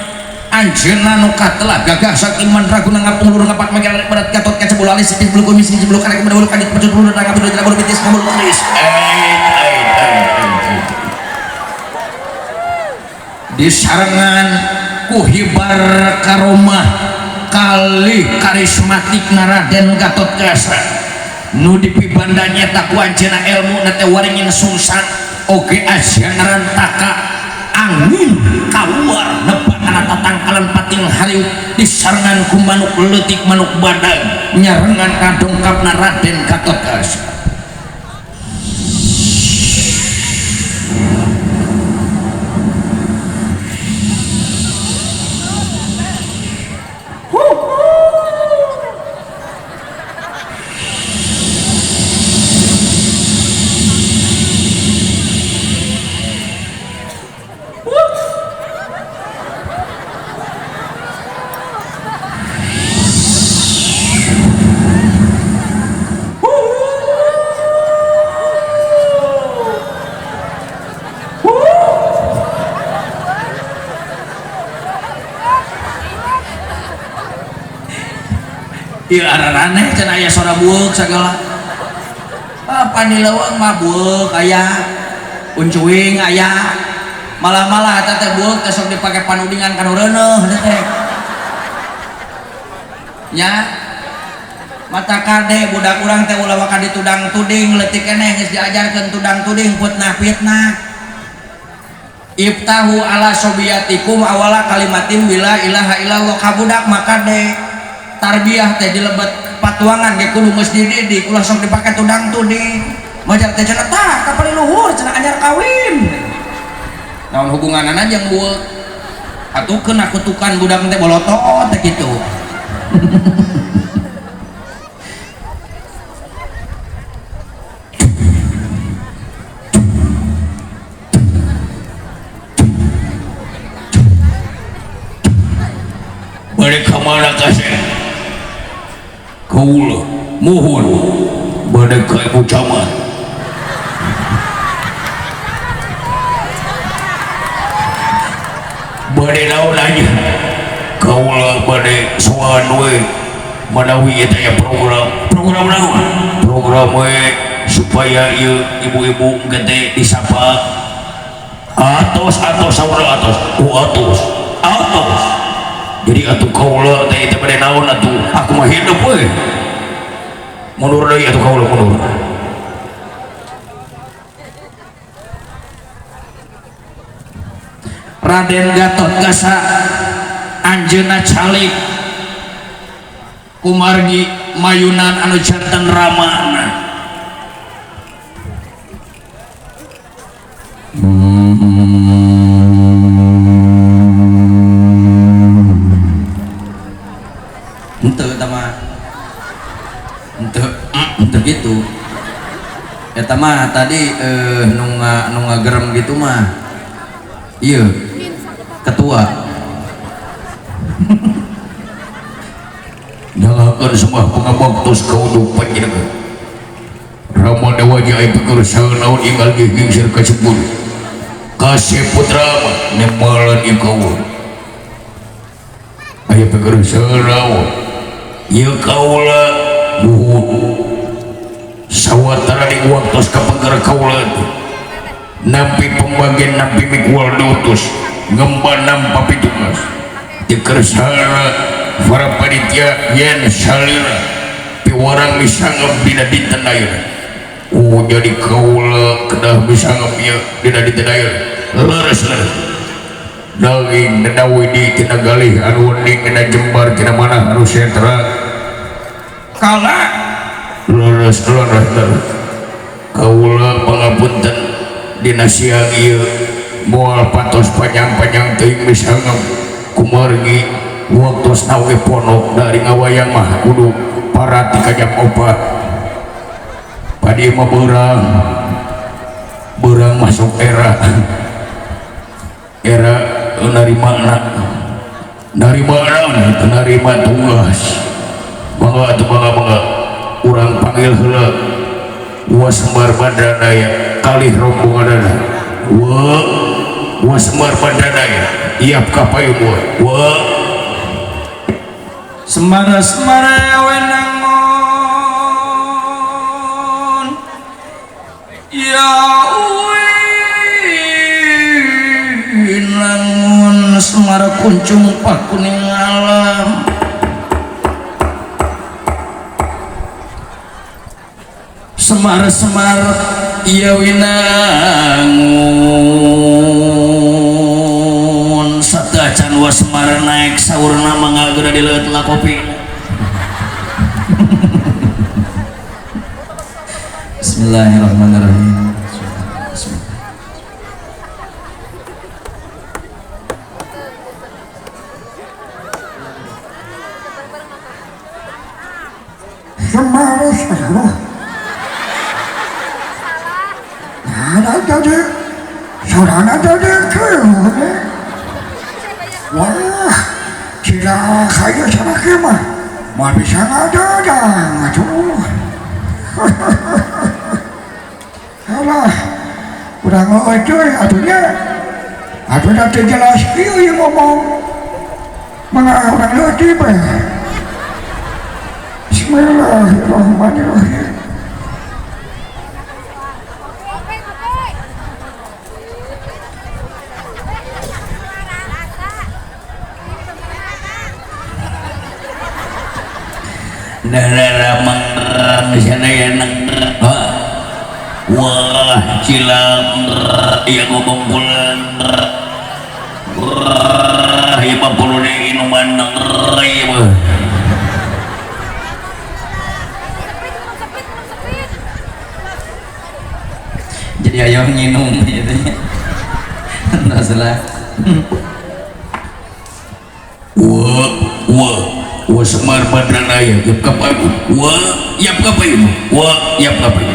[SPEAKER 3] anjeunna nu katelah gagah saking mandraguna ngapung luar ngapak mega berat Gatotkaca bulu alis sipit bulu kumis bulu kana bulu kadit pecut bulu rangga bulu bulu pitis bulu keris disarengan ku hibar karomah kali karismatik Raden Gatotkaca nu dipibandanya tak wajana ilmu nate waringin sungsang oge asian rantaka angin kawar nebakana tatangkalan pating hariu disarengan ku manuk leutik manuk badag nyarengan kadongkapna Raden Gatotkaca ieu araneh cenah aya sora bueuk sagala apa di leuweung mah bueuk aya uncuing aya malah-malah eta teh bueuk teh sok dipake panudingan kanu reuneuh teh nya mata kade budak urang teh ulah waka ditudang tuding leutik keneh geus diajarkeun tudang tuding putnah fitnah iftahu ala sobiyatikum awala kalimatin bila ilaha illallah kabudak maka de tarbiyah teh dilebet patuangan ge kudu geus dididik ulah sok dipake tudang tuding majar teh cenah tah kapali luhur cenah anyar kawin naon hubunganana jeung bueuk atukeun akutukan budak teh bolotot teh kitu
[SPEAKER 2] balik kemana kasih kaulah mohon balik ke ibu camat balik naon aja kaulah balik soan we manawi itu ya program naon program we supaya ibu-ibu gede disapa atos saudara atos jadi atuh kaulah teh itu pada naon atuh aku mah hidup we mundur deui atuh kaulah mundur
[SPEAKER 3] Raden Gatot Gasa anjeunna calik kumargi mayunan anu janten ramana
[SPEAKER 4] Ente mah ente gitu eta mah tadi nu ngagerem gitu mah iya ketua
[SPEAKER 2] nyalakan semua pengabaktos kaudupan jenengan Rama Dewa Jaya Peker Sanaun Ingal Gihing Sir Kasebul Kasih Putra Nemalan Ikawul Ayah Peker Sanaun ya kaulah buhut sawatara di waktos kapengker kaulah nampi pembagian nampi mikwal diutus ngembanam papitugas dikersana para panitia yen salira piwarang misanggap dina ditendair jadi kaulah kedah misanggap ya dina ditendair leres daging nedawi di tina galih anu wening tina jembar tina mana anu sentra
[SPEAKER 3] kala
[SPEAKER 2] leres kaulah pangapunten dina siang ieu moal patos panjang-panjang teuing misanggap kumargi waktu nawe ponok dari ngawayang mah kudu parati ka jam 4 padi mah beurang masuk era narima tugas bangga urang panggil heula Wasmar Bandanaya kalih rombonganana Wasmar Bandanaya iap kapayun
[SPEAKER 3] Semara wenangon ya langun semara kuncung pakuning alam semar iya winangun sadacan Wasmar naik saurna mangagera di leut la kopi
[SPEAKER 4] Bismillahirrahmanirrahim.
[SPEAKER 5] Saudara jadi kemana? Wah, tidak kaya sama kemah. Mau bisa ngadadang, aduh. Alah, udah ngocoy, atuhnya. Atuh nanti jelas kieu yang ngomong. Mana orang letih, Bismillahirrahmanirrahim.
[SPEAKER 2] darah mengerang sana ya nang wah cilam ya ngomong pulang ya papulu deh inuman nang ya
[SPEAKER 4] jadi ayo nginum gitu ya. Enggak salah.
[SPEAKER 2] Wah Semar Badran Raya yap kapan yap kapan yap kapan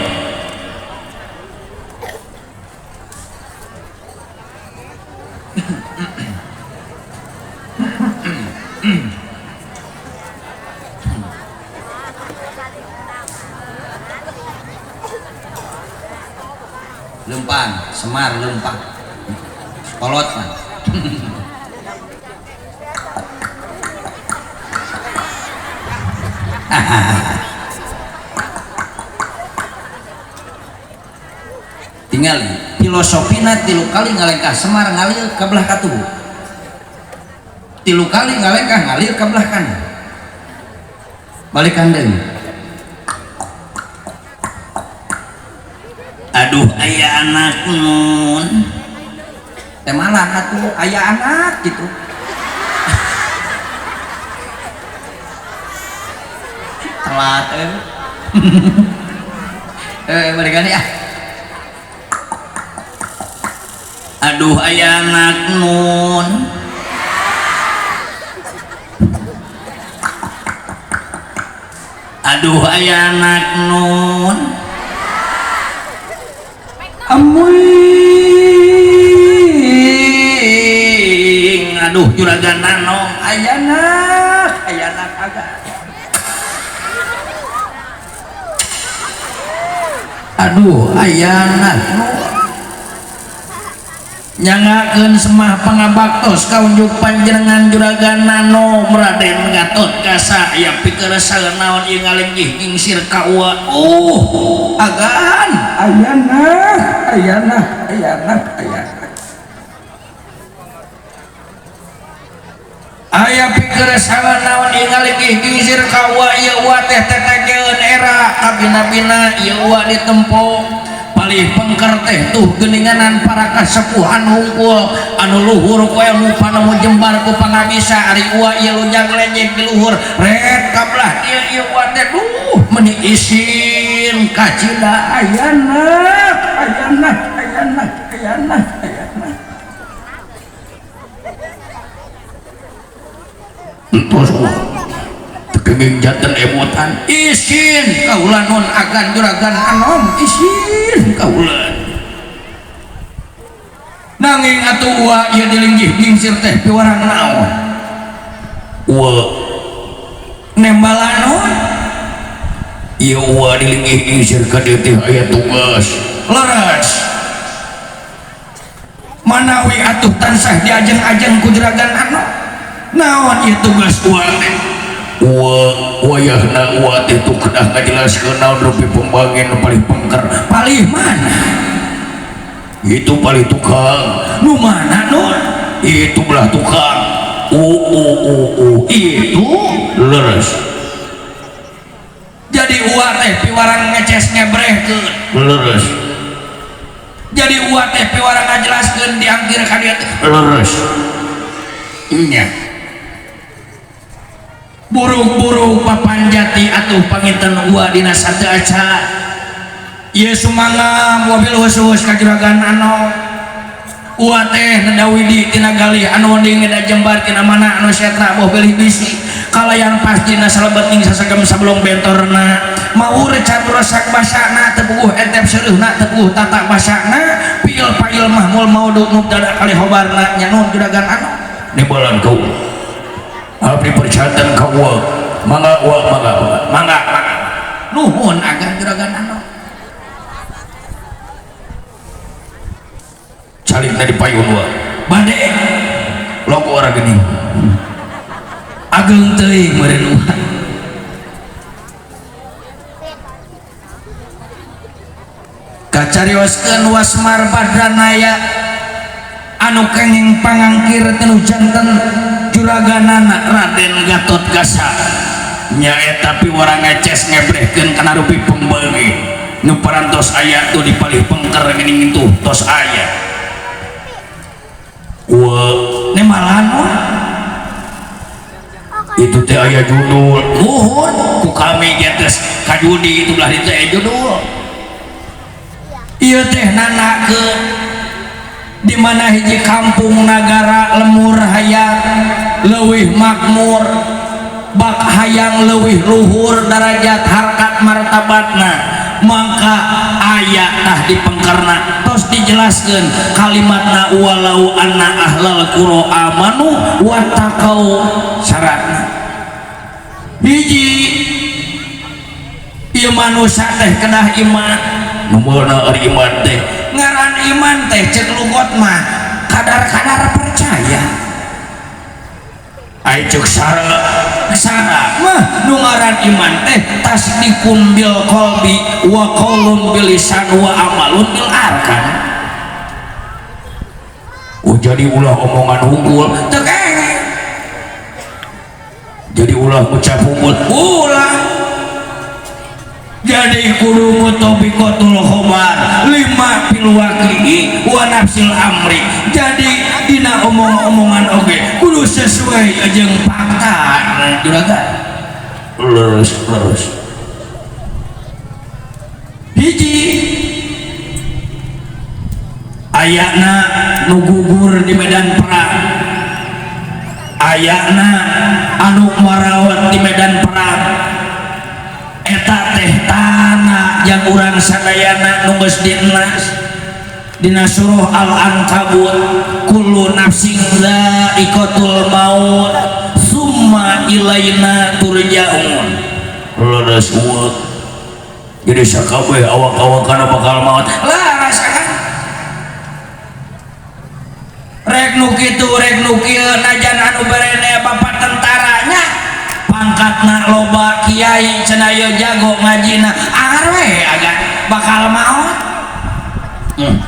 [SPEAKER 4] Lempang, Semar lempang. Kolot man. Tinggal filosofina tilu kali ngalengkah Semar ngalir ke belah katubu, tilu kali ngalengkah ngalir ke belah kanan balikan deui.
[SPEAKER 2] aduh ayah anak nun
[SPEAKER 4] Temalah atuh aya anak gitu. Telat balikan ya.
[SPEAKER 2] aduh ayah anak nun aduh ayah anak nun
[SPEAKER 4] Amuing,
[SPEAKER 2] aduh juragan nano
[SPEAKER 4] ayana agak. Aduh, ayana
[SPEAKER 2] nyangakeun semah pangabaktos kaunjuk panjenengan juragan nano Raden Gatot Kaca aya pikeun naon ieu ngalenggih gingsir ka ua
[SPEAKER 4] agan ayana
[SPEAKER 2] aya pikeun naon ieu ngalenggih gingsir ka ua ieu ua teh tetegeun era kabina-bina ieu ua ditempo palih pengker teh tuh geninganan para kasepuhan hungkul anu luhur koe mupana mu jembar ku pangabisa ari ua ieu lujang lenyek di luhur rek kablah ieu ua teh duh meuni isin kacida
[SPEAKER 4] ayana
[SPEAKER 2] entos kenging janten emotan isin kaula non agan juragan anom isin kaula nanging atuh ua ieu dilinggih gingsir teh piwarang naon ua nembalan naon ieu ua dilinggih gingsir ka dieu teh aya tugas leres manawi atuh tansah diajeng-ajeng ku juragan anom naon ieu tugas ua teh wayahna uat itu kedah ngajelaskeun naon rupi pembagian paling pengker palih mana itu paling tukang nu mana nun itu belah tukang itu leres jadi uat teh piwarang ngeces ngebrehkeun leres jadi uat teh piwarang ngajelaskeun diangkir ka dieu leres nya buruk-buruk papan jati atuh panginten ua dina sateu aca ieu sumangga mobil khusus ka juragan ano ua teh nedawidi tina galih anu ding ngeda jembar tina mana anu setra boh bilih bisi kalayan pastina salebeting sasagem sablong bentorna mau recat rosak basana tebuh entep seureuna tebuh tata basana piil pail mahmul maudu nu dadak kali hobarna nya nuhun juragan ano nibolan kau abdi persyaratan ka ua mangga nuhun agan juragan ano calik tadi payun ua bade logo ora geuning ageng teuing meureun ua
[SPEAKER 3] kacarioskeun Wasmar Badranaya anu kenging pangangkir tenu janten juraganana Raden Gatot Kaca nyaeta piwara ngeces ngebrehkeun kana rupi pembeuli nu parantos aya tuh dipalih pengker geuning tuh tos aya ne malano itu teh aya judul nuhun ku kami geus kajudi itu belah ditu aya judul ieu teh nanakeun di mana hiji kampung nagara lemur hayang leuwih makmur bak hayang leuwih luhur derajat harkat martabatna mangka aya tah di pengkerna tos dijelaskeun kalimatna walau anna ahlal qura amanu wattaqau syaratna hiji ieu manusia teh kedah iman numeurna ari iman teh ngaran iman teh cek lugot mah kadar-kadar percaya ai cek sara mah nu ngaran iman teh tasdikun bil qalbi wa qaulun bil lisan wa amalun bil arkan jadi ulah omongan unggul teu kene jadi ulah ucap unggul ulah jadi kudu mutobikotul khobar lima fil waqi'i wa nafsil amri jadi dina omong-omongan oge kudu sesuai jeung fakta juragan lurus hiji ayana nu gugur di medan perang ayana anu marawat di medan perang eta teh tanah yang urang sadayana nu geus dinas dina surah Al-Ankabut kullu nafsin dha'iqatul maut summa ilaina turja'un leres ueuk jadi sakabeh awak-awakana bakal maut lah rasakan rek nu kitu rek nu kieu najan anu barene bapak tentaranya pangkatna loba kiai cenah ieu jago ngajina angar we agan bakal maot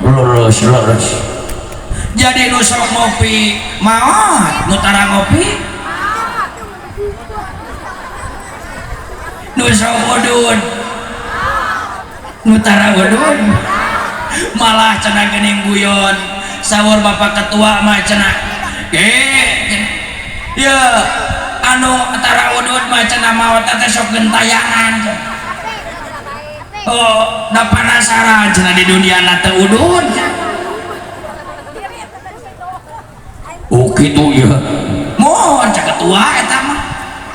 [SPEAKER 3] lurus jadi nu sok ngopi maot nu tara ngopi nu sok udun nu tara udun malah cenah geuning guyon sawur bapak ketua mah cenah ya anu tara udud mah cenah maot teh sok gentayangan oh da penasaran cenah di dunia na teu udud oh kitu ya mohon cak ketua eta mah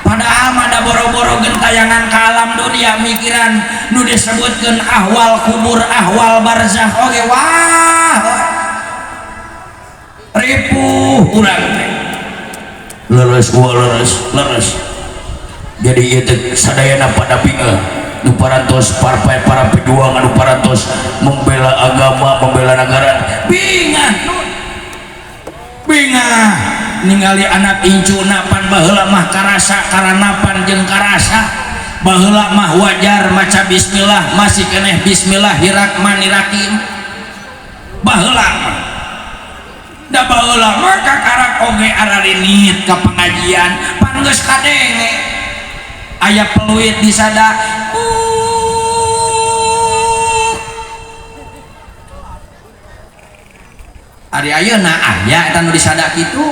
[SPEAKER 3] padahal mah da boro-boro gentayangan ka alam dunia mikiran nu disebutkeun ahwal kubur ahwal barzakh oge wah ripuh urang teh leres jadi itu sadayana pada bingung nu parantos parpai para pejuang anu parantos membela agama membela negara bingung ningali anak incuna pan baheula mah karasa karanapan jeung karasa baheula mah wajar maca bismillah masih keneh bismillahirrahmanirrahim baheula mah da baheula mah kakarak oge ararinit ka pengajian pan geus kadenge aya peluit di sada ari ayeuna aya eta nu di sada kitu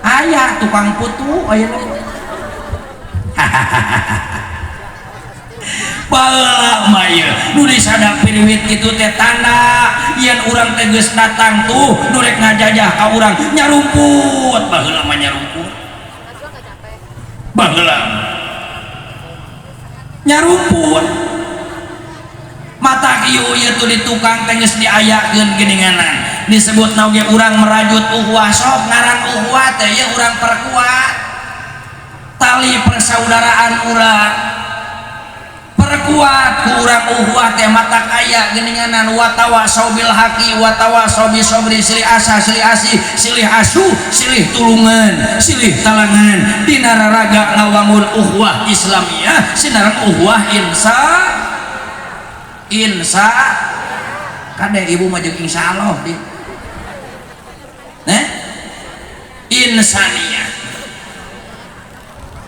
[SPEAKER 3] aya tukang putu aya baheula mah ieu nu di sada piriwit kitu teh tanda yen urang teh geus datang tuh nu rek ngajajah ka urang nyarumput baheula mah nyarumput baheula nyarumput mata kieu ieu tuh di tukang teh geus diayakeun geuninganan disebut oge urang merajut uhwah sok ngaran uhwah teh ya urang perkuat tali persaudaraan urang perkuat ku urang uhwah teh mata kaya geuninganan watawasau bil haqi watawasau bis sabri silih asa silih asih silih asuh silih tulungan silih talangan dina raraga ngawangun uhwah Islamiyah sinaran uhwah insya
[SPEAKER 4] kade ibu mah jeung insyaallah di
[SPEAKER 3] insaniyah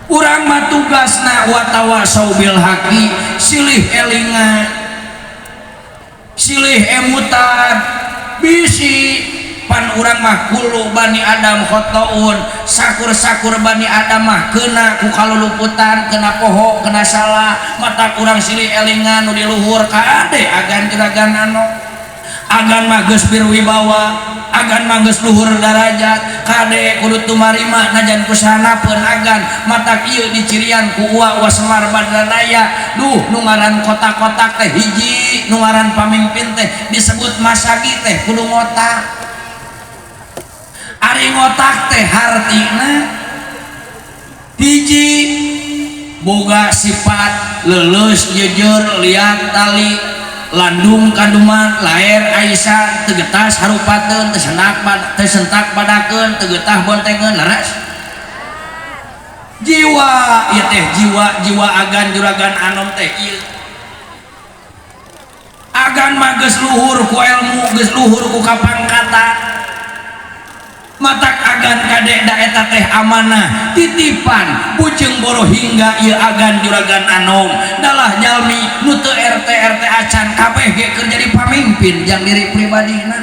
[SPEAKER 3] urang mah tugasna wa tawasau bil haqi silih elingan silih emutan bisi pan urang mah kulu bani adam khotoun sakur-sakur bani adam mah kena ku kaluluputan kena poho kena salah mata urang silih elingan nu di luhur kade agan juragan anu agan mah geus birwibawa agan mah geus luhur darajat kade kudu tumarima najan kusanapeun agan mata kieu dicirian ku Uwa Semar Badranaya duh nu ngaran kotak-kotak teh hiji nu ngaran pamimpin teh disebut masagi teh kudu ngotak ari ngotak teh hartina hiji boga sifat leuleus jujur liat tali landung kanduman lair Aisyah tegetas harupateun tersentak padakeun tegetah bontengeun leres jiwa ieu teh jiwa agan juragan anom teh ieu agan mah geus luhur ku ilmu geus luhur ku kapangkatan matak agan kade da eta teh amanah titipan bujeng boro hingga ieu agan juragan anom dalah jalmi nu teu RT acan kabeh ge keur jadi pamimpin jang diri pribadina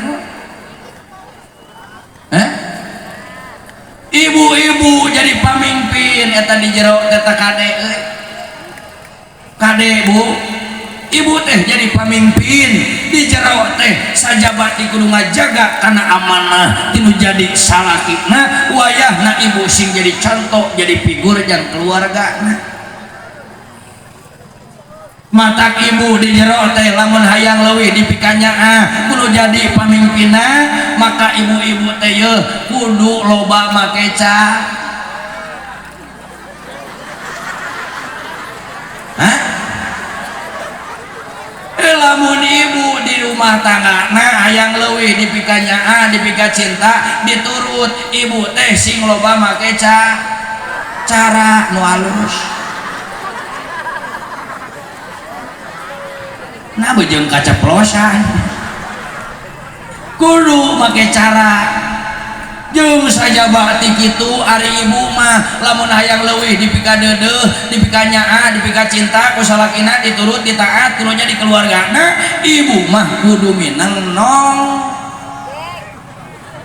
[SPEAKER 3] ibu-ibu jadi pamimpin eta di jero eta kade euy kade bu ibu teh jadi pamimpin di jero teh sajabat di kudu ngajaga karena amanah tinu jadi salakina wayahna ibu sing jadi contoh jadi figur jang keluargana matak ibu di jero teh lamun hayang leuwih dipikanya kudu jadi pamimpinna maka ibu-ibu teh ye kudu loba make ca lamun ibu di rumah tangga nah hayang leuwih dipikanya dipika cinta diturut ibu teh sing loba make cara nu alus nah bejeung kaceplosan kudu make cara jeung sajaba ti kitu ari ibu mah lamun hayang leuwih dipika deudeuh dipika nyaa dipika cinta ku salakina diturut ditaat kudu jadi keluargana ibu mah kudu mineng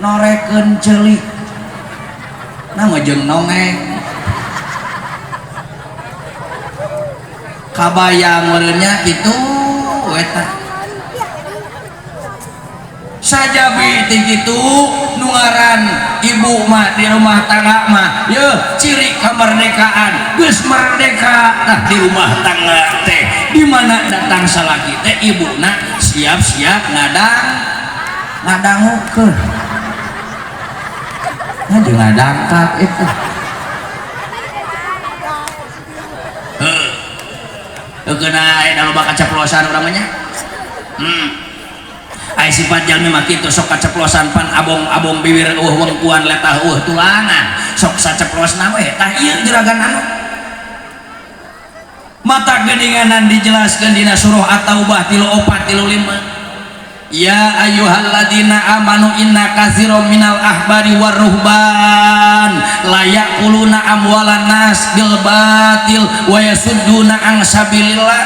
[SPEAKER 3] norekeun ceulik nah jeung nongeng kabayang meureunnya kitu eta sajabi tigitu nuaran ibu mah di rumah tangga mah ye ciri kemerdekaan geus merdeka tah di rumah tangga teh di mana datang salaki teh ibuna siap-siap ngadangukeun nah jeung ngadangkak itu kena aya loba kaceplosan urang nya ai sifat jalmi mah kitu sok kaceplosan pan abong bibir wengkuan letah tulangan sok saceplosna we tah ieu juragan anu mata geninganan dijelaskeun dina surah At-Taubah 34:35 ya ayyuhalladzina amanu inna katsiran minal ahbari waruhban la yaquluna amwalan nas bil batil wa yasudduna an sabilillah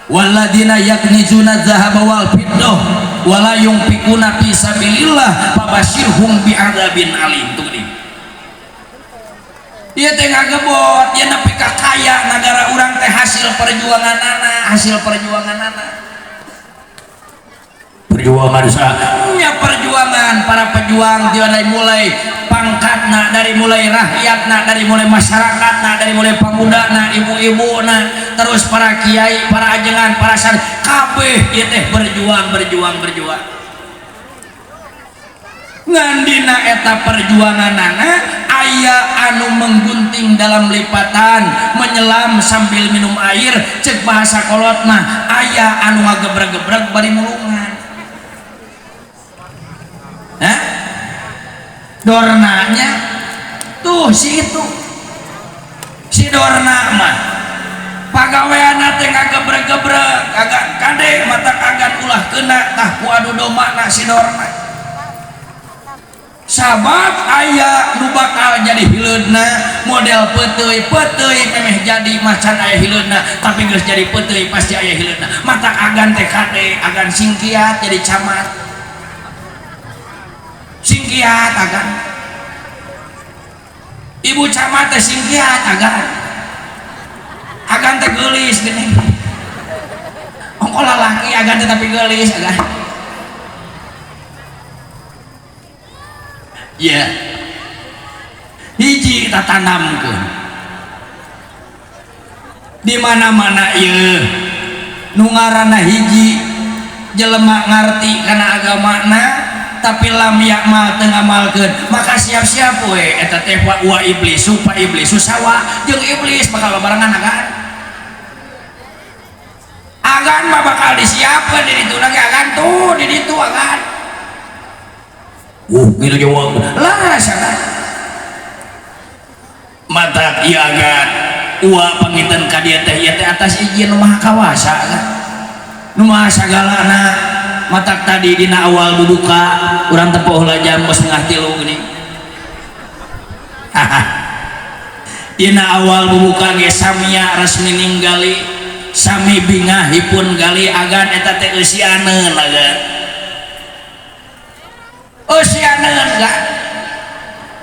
[SPEAKER 3] walladzina yaknizuna dzahaba wal fiddah wala yunfikuna fi sabilillah fabashirhum bi'adzabin alim. Tuh gini ieu teh ngagebot ieu nepi ka kaya negara urang teh hasil perjuanganana perjuangan nya perjuangan para pejuang dari mulai pangkatna dari mulai rakyatna dari mulai masyarakatna dari mulai pamudana ibu-ibuna terus para kiai para ajengan para santri kabeh ieu teh berjuang ngandina eta perjuanganana aya anu menggunting dalam lipatan menyelam sambil minum air cek bahasa kolot mah aya anu ngagebreg-gebreg bari mulungan dornanya tuh si dorna mah pagaweana teh ngagebreg-gebreg agak kade mata kagan ulah mah kena tah ku adu domba na si dorna sabab aya nu bakal jadi hileudna model peteuy memeh jadi macan aya hileudna tapi geus jadi peteuy pasti aya hileudna mata agan teh kade agan singkiat jadi camat singkiat agan ibu camat teh singkiat agan teh geulis gini ongko lalaki agan teh tapi geulis agan ya hiji kita tanamkeun di mana-mana ieu nu ngaranna hiji jelema ngarti kana agamana tapi lam yakmal teu ngamalkeun maka siap-siap we eta teh wa iblis supa iblis susawa jeung iblis bakal barengan agan mah bakal disiapkeun di ditu lagi agan tuh di ditu agan gitu jawab lah sana mata ieu agan uwa panginten ka dieu teh ieu teh atas izin nu maha kawasa kan nu maha sagalana matak tadi dina awal bubuka urang tepoh lah jam 2:30 gini dina awal bubuka ge samia resmi ninggali sami bingahipun gali agan eta teh eusianeun agan eusianeun kan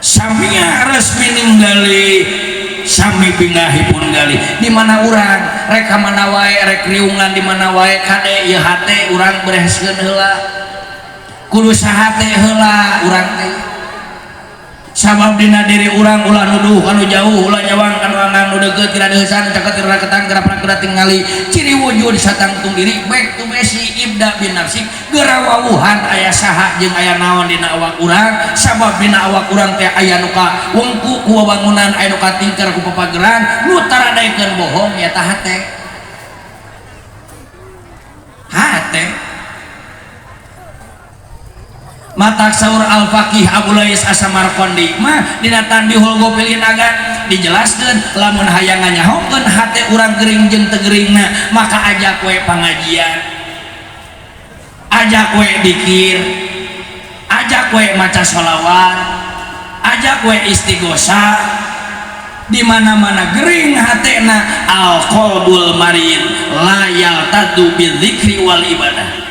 [SPEAKER 3] samia resmi ninggali sami bingahipun gali di mana urang rek ka mana wae rek riungan di mana wae kade ieu hate urang bereskeun heula kudu sahate heula urang teh sabab dina diri urang ulah nuduh anu jauh ulah nyawang anu angan nu deukeut kira deusan caket raketan gerak tingali ciri wujud satangtung diri baik tu besi ibda bin nafsik gerawawuhan aya saha jeung aya naon dina awak urang sabab dina awak urang teh aya nu ka wengku ku bangunan aya nu ka tingker ku papageran nu taradaikeun bohong ya tah hate matak saur al-faqih Abu Lais As-Samarqandi mah dina tandihul gopilin agan dijelaskeun lamun hayang nganyahokeun hate urang gering jeung teu geringna maka ajak we pangajian ajak we dikir ajak we maca sholawat ajak we istighosah di mana-mana gering hatena al-qalbul marid la yaltadu bidzikri wal ibadah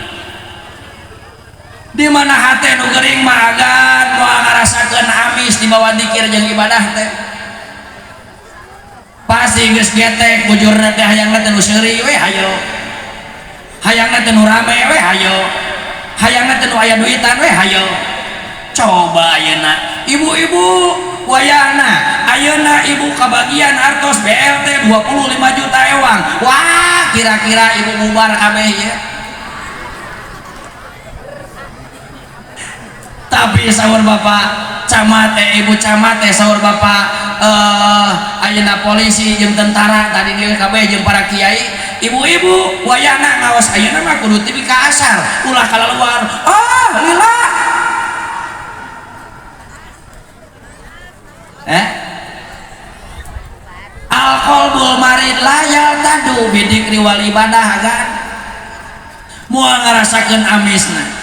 [SPEAKER 3] di mana hati nu gering mah agan moal ngarasakeun amis di bawah zikir jeung ibadah teh pasti geus getek bujurna teh hayangna teh nu seuri we hayo hayangna teh nu rame we hayo hayangna teh nu aya duitan we hayo coba ayeuna ibu-ibu wayahna ayeuna ibu kabagian artos BLT 25 juta ewang wah kira-kira ibu bubar kabeh ya tapi sahur bapak camat ibu camat sahur bapak ayeuna polisi jeung tentara tadi dia kabeh jeung para kiai ibu-ibu wayahna ngaos ayeuna mah kudu tipi ka asar ulah kalaluar lila al-qalbul marid layal tadu bidikri wal ibadah kan moal ngarasakeun amisna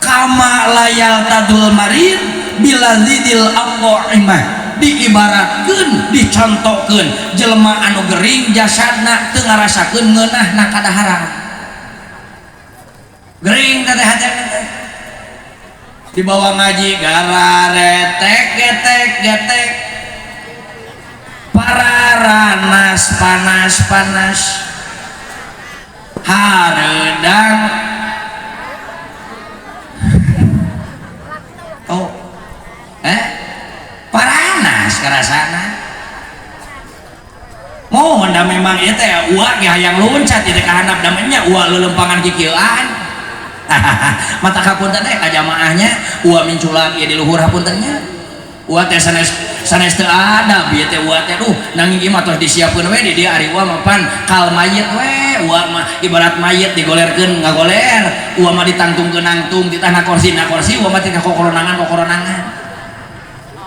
[SPEAKER 3] kama layal tadul marid bila zidil amqa'imah diibaratkeun dicontohkeun jelema anu gering jasadna teu ngarasakeun ngeunahna kadaharan gering teh hajana dibawa ngaji gararetek getek pararanas panas hareudang paranas karasana mohon da memang ieu teh uak ge hayang loncat ieu teh ka handap damenya uak leulempangan kikieuan mata kapunten teh ka jamaahnya uak minculak ieu di luhur hapuntennya uak teh sanes teu adab ieu teh uak teh nanging ieu mah tos disiapkeun we di dieu ari uak mah pan kal mayit we uak mah ibarat mayit digolerkeun ngagoler uak mah ditangtungkeun nangtung di tanah kursi uak mah teh kokoronangan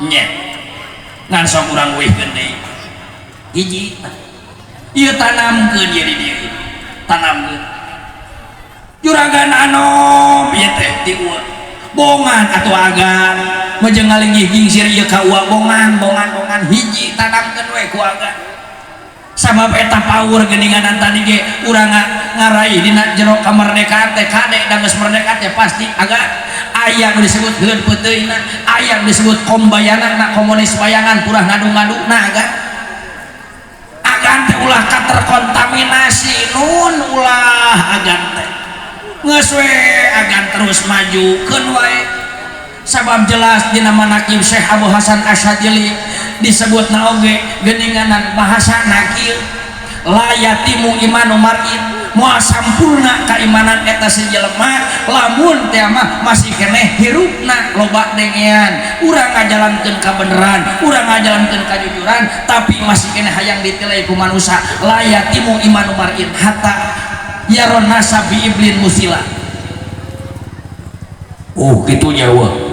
[SPEAKER 3] nya ngan sok urang weuhkeun deui hiji ieu tanamkeun ieu di dieu tanamkeun juragan anom ieu teh ti ueu bongan atuh agan meujeung ngalinggih gingsir ieu ka ueu bongan hiji tanamkeun we ku agan sabab eta pawur geuninganan tadi ge urang ngaraih dina jero kamardekaan teh kade da geus merdeka teh pasti agan aya nu disebut heun peuteuna aya nu disebut kombayangan komunis bayangan purah ngadu-ngaduna agan teh ulah katerkontaminasi nun ulah agan teh geus we agan terus majukeun wae sabab jelas dina manaqib Syekh Abu Hasan Asyadzili disebutna oge geuninganan bahasana kieu la yatimu imanu mar'in moal sampurna keimanan eta si jelema lamun teh mah masih keneh hirupna loba dengean urang ngajalankeun kabeneran urang ngajalankeun kajujuran tapi masih keneh hayang ditilai ku manusia la yatimu imanu mar'in hatta yaron nasa bi iblin musila kitunya wah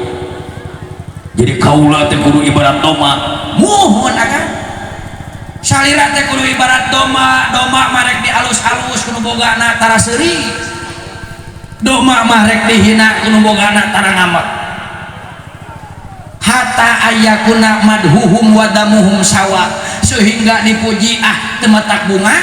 [SPEAKER 3] jadi kaula teh kudu ibarat doma muhun akan salira teh kudu ibarat doma marek dialus-alus kudu bogana tara seuri doma marek dihina kudu bogana tara ngamak hatta ayakuna madhuhum wa damuhum sawa sehingga dipuji tematak bunga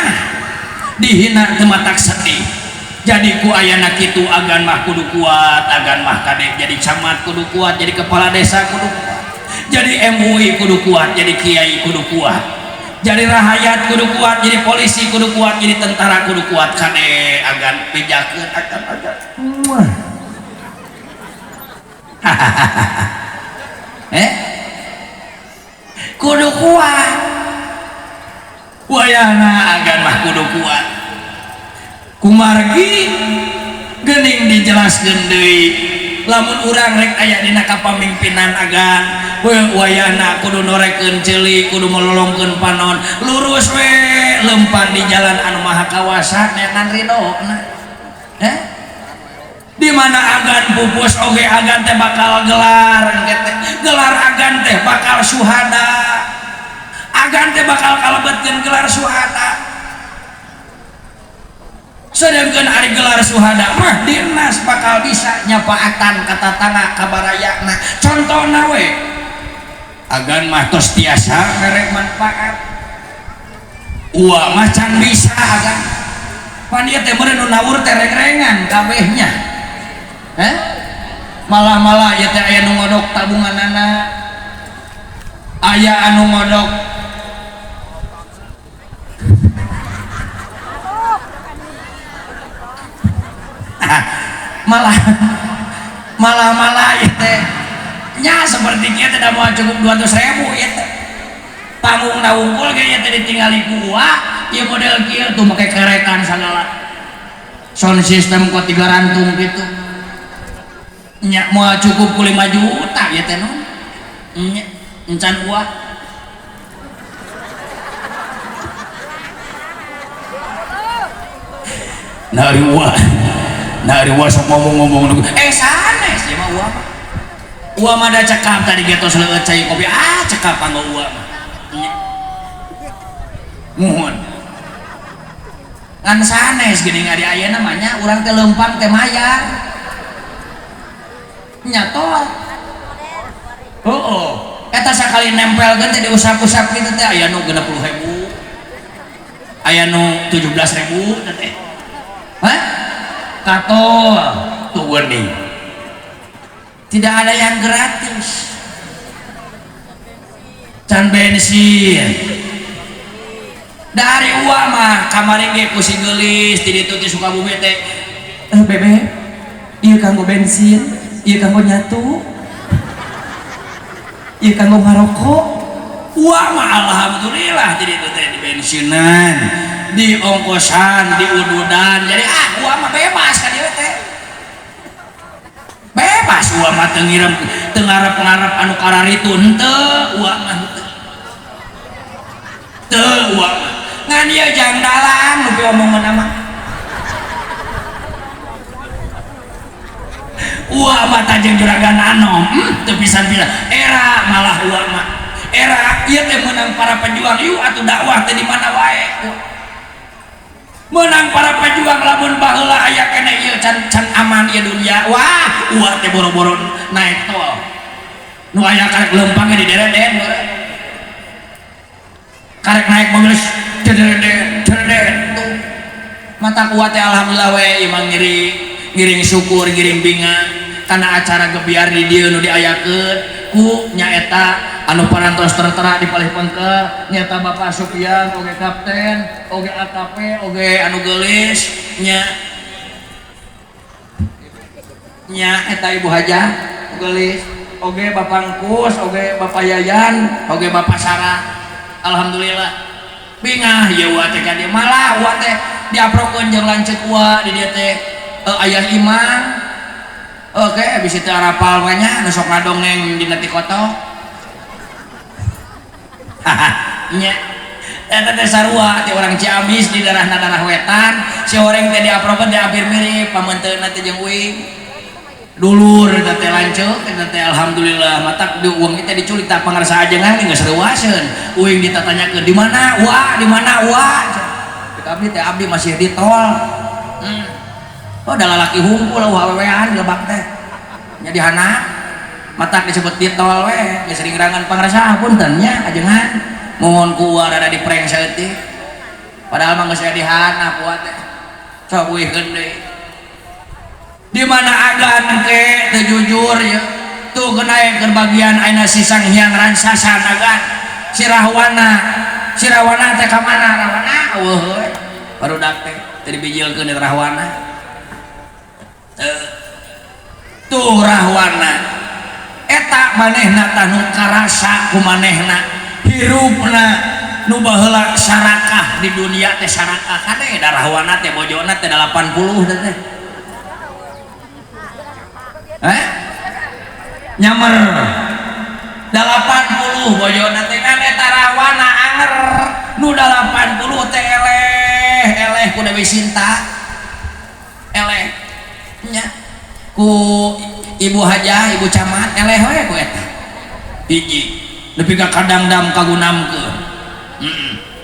[SPEAKER 3] dihina tematak sedih jadi ku ayana kitu agan mah kudu kuat agan mah kadek jadi camat kudu kuat jadi kepala desa kudu kuat jadi MUI kudu kuat jadi kiai kudu kuat jadi rahayat kudu kuat jadi polisi kudu kuat jadi tentara kudu kuat kadek agan bejakeun agan kudu kuat wayana agan mah kudu kuat kumargi geuning dijelaskeun deui lamun urang rek aya dina kapamimpinan agan wayana kudu norekeun ceuli kudu melolongkeun panon lurus we lempang di jalan anu maha kawasa neangan ridona di mana agan pupus oge agan teh bakal gelar agan teh bakal syuhada agan teh bakal kalebetkeun gelar syuhada sedangkan ari gelar syuhada mah dinas bakal bisa nyapaatan kata tangga kabarayana contohna we agan mah tos tiasa merek manfaat uwa mah can bisa agan pan ieu teh meureun nu nawur teh reng-rengan kabehnya malah ieu teh aya nu ngodok tabunganana aya anu ngodok malah itu nya seperti kita tidak mau cukup 200.000 itu panggung nawungkul kayaknya tadi tinggal gua ya model kia tuh pakai kerekan segala sound system kok 3 rantung gitu nya mau cukup 5 juta ya teh non nya encan gua nari wa sok ngomong sanes ya mah uwa mah da cekap tadi getos leueut cai kopi cekap anggo uwa mah muhun ngan sanes geuning ari ayeuna mah nya urang teh leumpang teh mayar nya tol eta sakali nempelkeun teh diusap-usap kitu teh aya nu 60.000 aya nu 17.000 teh katol tuh geuning tidak ada yang gratis can bensin dari uang mah kamari ge ku si geulis di ditu ti Sukabumi teh bebe ieu kanggo bensin ieu kanggo nyatu ieu kanggo ngarokok uang mah alhamdulillah di ditu teh di bensinan di ongkosan di ududan jadi uang mah bebas ka dieu teh bebas uang mah teu ngirem teu ngarep-ngarep anu kararitu henteu uang mah teu uang mah ngan ieu jang dalang nu piomongan mah uang mah tajeng juragan anom teu pisan-pisan era malah uang mah era ieu teh meunang para pejuang ieu atuh dakwah teh di mana wae menang para pejuang lamun baheula aya kene ieu can aman ieu dunia wah uar teh boro-boro naik tol nu aya karek lempang di dereden karek naik mobil dereden tuh mata kuat teh alhamdulillah we imang ngiring syukur ngiring bingang karena acara gebiar di dieu nu diayakeun ku nyaeta anu parantos tertera dipalihkeun ke nyata Bapak Sufyan oge kapten oge AKP oge anu geulis nya eta Ibu Hajah geulis oge Bapak Ngkus oge Bapak Yayan oge Bapak Sarah alhamdulillah bingah ieu wa teh ka dieu malah wa teh diaprokeun jeung lanceuk wa di dieu teh aya imam oke bisa teh arapal we nya nu sok ngadongeng dina ti koto nya eta teh sarua ti urang Ciamis di daerah wetan si horeng teh diaprokeun di hampir mirip pamenteunna teh jeung uing dulur eta teh lanceuk eta teh alhamdulillah matak di uang teh diculik tah pangarsa ajengan geus reuaseun uing ditatanyakeun di mana wa abdi teh abdi masih di tol oh da lalaki hungkul awewean lebak teh nya dihana matak disebut di tol we geus sering rangan pangarsa punten nya ajengan mohon ku ada di prank saeutik padahal mah geus aya dihana ku teh sok weuhkeun deui di mana agan ke teu jujur ya tuh genaekeun bagian ayeuna si Sang Hyang Ransasa agan si Rahwana teh ka mana Rahwana eueuh barudak teh teu dibijilkeun di Rahwana tuh Rahwana eta manehna tah nu karasa ku manehna hirupna nu baheula sarakah di dunia teh sarakah kade da Rahwana teh bojona teh 80 teh nyamer 80 bojona teh kan eta Rahwana anger nu 80 teh eleh ku Dewi Sinta eleh nya ku Ibu Hajah Ibu Camat eleh we ku eta hiji nepi ka kadangdam kagunamkeun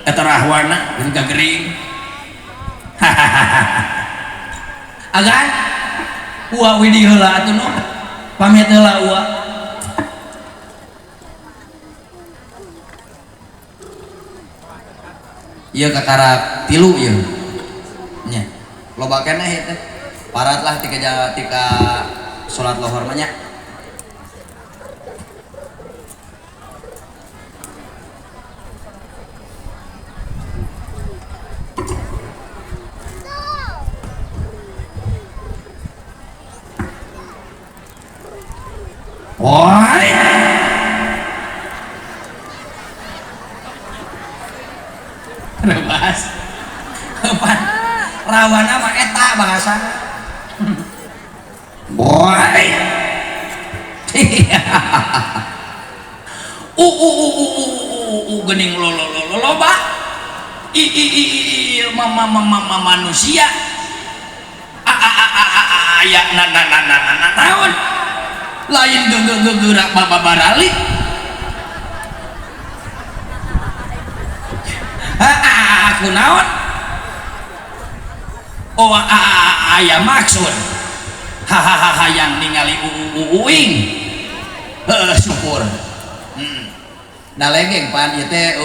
[SPEAKER 3] eta Rahwana jeung gagering agan uwa widi heula atuh nu pamit heula uwa ieu kakara tilu ieu nya loba keneh teh parat lah tika salat lohor mah nya woi rebas kapan Rahwana mah eta bahasa boy gening loba manusia aya naon lain gerak babarali aku naon oh aya maksud hahaha yang ningali uing syukur da legeng pan ieu teh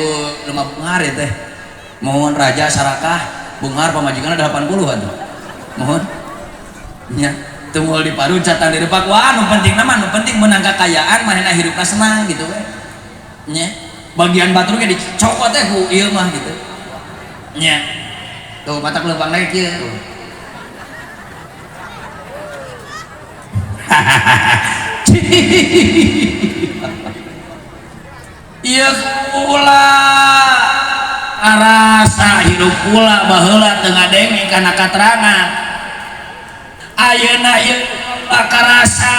[SPEAKER 3] lemah bunghar ieu teh mohon raja sarakah bunghar pamajikanna 80 atuh mohon nya teu moal diparuncatan di depak wah nu penting mah nu penting menang kakayaan manehna hirupna senang gitu we nya bagian batur ge dicokot teh ku ieu mah gitu nya tuh matak leumpang naik kieu ieu kula arasa hidup kula baheula teu ngadenge kana katerangan ayeuna ieu karasa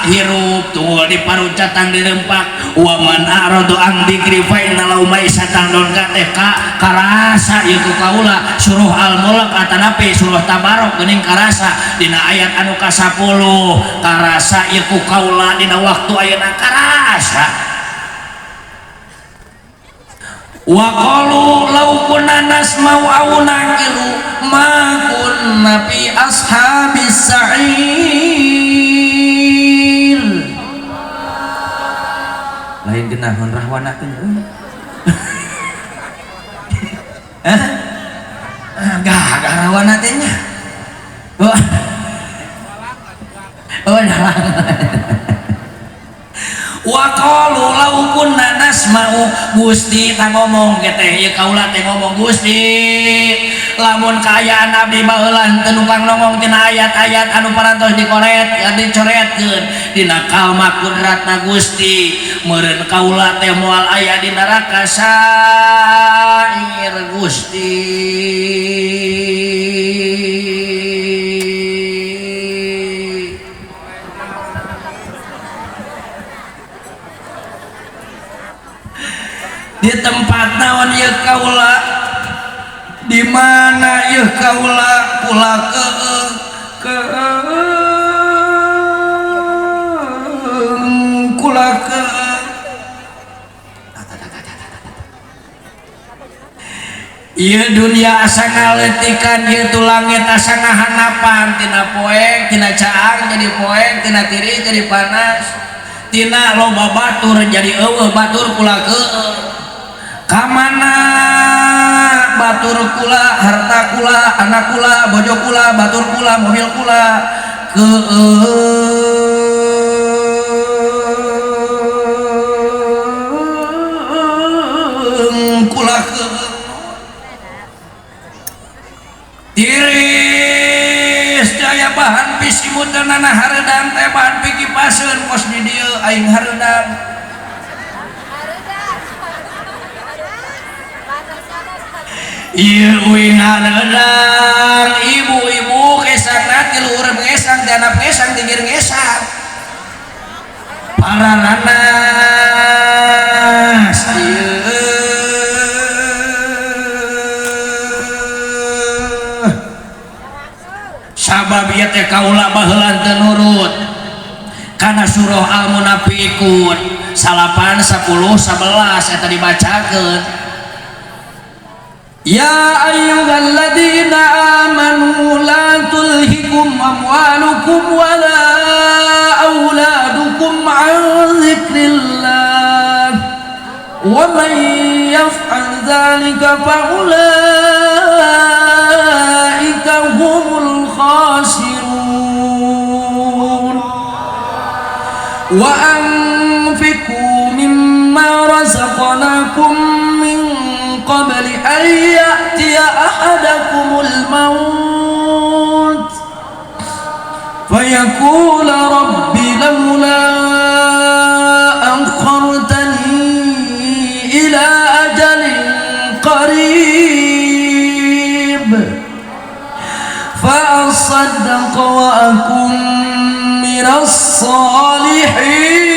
[SPEAKER 3] hirup tuh diparuncatan dirempak wa man aradu an dzikri fa inna lahu maisatan donka teh karasa ieu ku kaula surah Al-Mulk atanapi surah Tabarok geuning karasa dina ayat anu ka-10 karasa ieu ku kaula dina waktu ayeuna karasa wa qalu law kunna nasma'u aw naqilu ma kunna fi ashabis sa'ir. Lain genahon rahwana teh. Gak rahwana teh nya. Oh nah. Wa qalu law kunna nasma'u Gusti ta ngomong ge teh ieu kaula teh ngomong Gusti lamun kaayaan abdi baheula teu nukang nongong tina ayat-ayat anu parantos dicoretkeun dina kalma kudratna Gusti meureun kaula teh moal aya di neraka sair Gusti. Di tempat naon ieu kaula di mana ieu kaula kula ieu dunia asa ngaletikan ieu tu langit asa ngahanapan tina poek tina caang jadi poek tina tiri jadi panas tina loba batur jadi eueuh batur kula kamana batur kula harta kula anak kula bojo kula batur kula mobil kula kula tiris daya bahan pisimutanana hareudang teh bahan pikipaseun kos di dieu aing hareudang. Ieu uing hareudang ibu-ibu kesangna ti luhur ngesang ti anak ngesang ti gir ngesang para nanas sabab ieu teh kaula baheula teu nurut kana surah Al-Munafiqun 8 10 11 eta dibacakeun. Ya ayyuhalladzina amanu la tulhikum amwalukum wala auladukum an dzikrillah wa man yaf'al dzalika fa ulaika humul khasirun wa anfiqu mimma razaqnakum min qabli an ya'tiya ahadakumul maut fayaqula rabbi lawla akhartani ila ajalin qarib fa asaddaqa wa akun minas salihin.